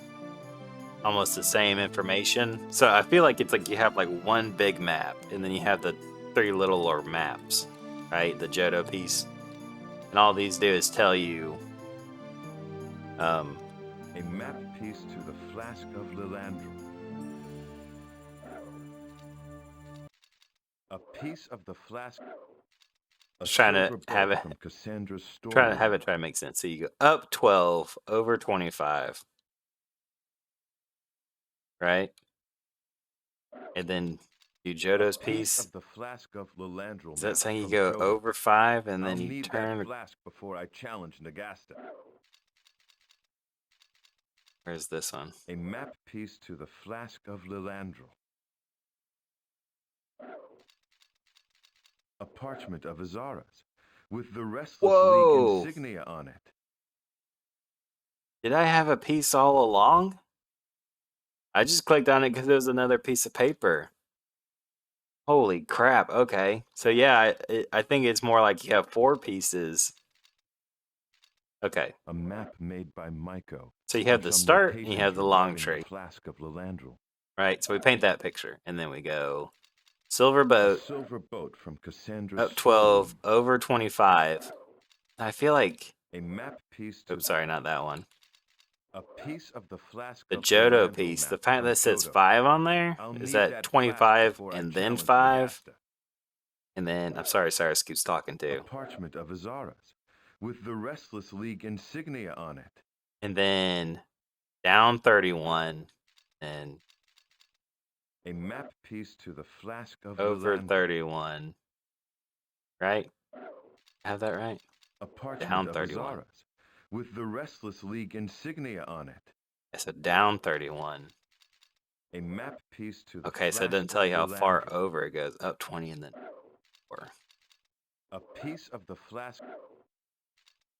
[SPEAKER 1] almost the same information. So I feel like it's like you have like one big map, and then you have the three littler maps, right? The Johto piece, and all these do is tell you,
[SPEAKER 3] A map piece to the flask of Lilandro. A piece of the flask. A
[SPEAKER 1] trying to
[SPEAKER 3] silver
[SPEAKER 1] have
[SPEAKER 3] boat
[SPEAKER 1] it,
[SPEAKER 3] from Cassandra's story.
[SPEAKER 1] try to make sense. So you go up 12 over 25, right? And then do Johto's piece.
[SPEAKER 3] Of the flask of Lilandro.
[SPEAKER 1] Is that saying you
[SPEAKER 3] from
[SPEAKER 1] go
[SPEAKER 3] Johto.
[SPEAKER 1] over 5 and
[SPEAKER 3] I'll
[SPEAKER 1] then you
[SPEAKER 3] need
[SPEAKER 1] turn?
[SPEAKER 3] that flask before I challenge Nagasta.
[SPEAKER 1] Where's this one?
[SPEAKER 3] A map piece to the flask of Lilandro. A parchment of Azara's, with the Restless
[SPEAKER 1] Whoa!
[SPEAKER 3] League insignia on it.
[SPEAKER 1] Did I have a piece all along? I just clicked on it because it was another piece of paper. Holy crap! Okay, so yeah, I think it's more like you have 4 pieces. Okay,
[SPEAKER 3] A map made by Maiko.
[SPEAKER 1] so you have the
[SPEAKER 3] Some
[SPEAKER 1] start and you have
[SPEAKER 3] notations
[SPEAKER 1] the long
[SPEAKER 3] regarding
[SPEAKER 1] tree,
[SPEAKER 3] the flask of Lilandro.
[SPEAKER 1] right? So we paint that picture, and then we go silver
[SPEAKER 3] A
[SPEAKER 1] boat
[SPEAKER 3] silver boat from Cassandra's
[SPEAKER 1] up 12 over 25. I feel like,
[SPEAKER 3] A map piece to
[SPEAKER 1] oops, sorry, not that one.
[SPEAKER 3] a piece of the flask
[SPEAKER 1] The
[SPEAKER 3] of
[SPEAKER 1] Johto
[SPEAKER 3] Lilandro
[SPEAKER 1] piece, the
[SPEAKER 3] map
[SPEAKER 1] fact
[SPEAKER 3] from
[SPEAKER 1] that it says
[SPEAKER 3] Johto.
[SPEAKER 1] 5 on there,
[SPEAKER 3] I'll
[SPEAKER 1] is
[SPEAKER 3] need
[SPEAKER 1] that
[SPEAKER 3] flask
[SPEAKER 1] 25
[SPEAKER 3] before I
[SPEAKER 1] and then
[SPEAKER 3] challenge
[SPEAKER 1] 5?
[SPEAKER 3] Nagasta.
[SPEAKER 1] And then, I'm sorry, Cyrus keeps talking
[SPEAKER 3] A
[SPEAKER 1] too.
[SPEAKER 3] parchment of Azara's, with the Restless League insignia on it.
[SPEAKER 1] And then down 31 and
[SPEAKER 3] A map piece to the flask of
[SPEAKER 1] over
[SPEAKER 3] Lilandro.
[SPEAKER 1] 31, right? Have that right?
[SPEAKER 3] A parchment
[SPEAKER 1] Down
[SPEAKER 3] of
[SPEAKER 1] 31.
[SPEAKER 3] Azara's, with the Restless League insignia on it.
[SPEAKER 1] I said down 31.
[SPEAKER 3] A map piece to the
[SPEAKER 1] Okay, so it
[SPEAKER 3] flask
[SPEAKER 1] doesn't tell
[SPEAKER 3] of
[SPEAKER 1] you how far
[SPEAKER 3] Lilandro.
[SPEAKER 1] over it goes. Up 20 and then 4.
[SPEAKER 3] A piece of the flask.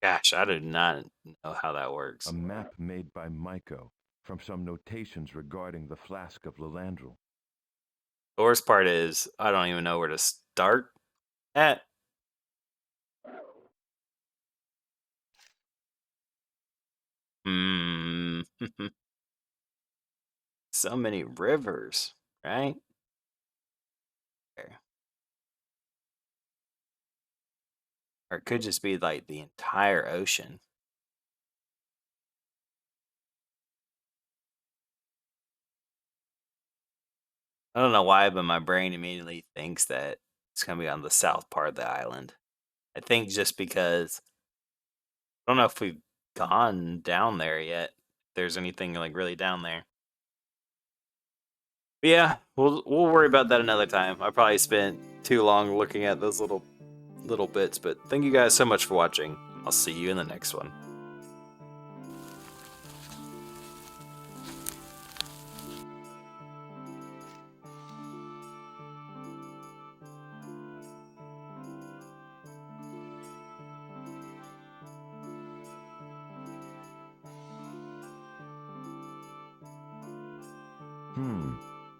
[SPEAKER 1] Gosh, I do not know how that works.
[SPEAKER 3] A map made by Maiko from some notations regarding the flask of Lilandro.
[SPEAKER 1] The worst part is, I don't even know where to start at. Hmm. So many rivers, right? There. Or it could just be like the entire ocean. I don't know why, but my brain immediately thinks that it's going to be on the south part of the island. I think just because I don't know if we've gone down there yet. If there's anything like really down there. But yeah, we'll worry about that another time. I probably spent too long looking at those little bits, but thank you guys so much for watching. I'll see you in the next one.
[SPEAKER 3] Hmm.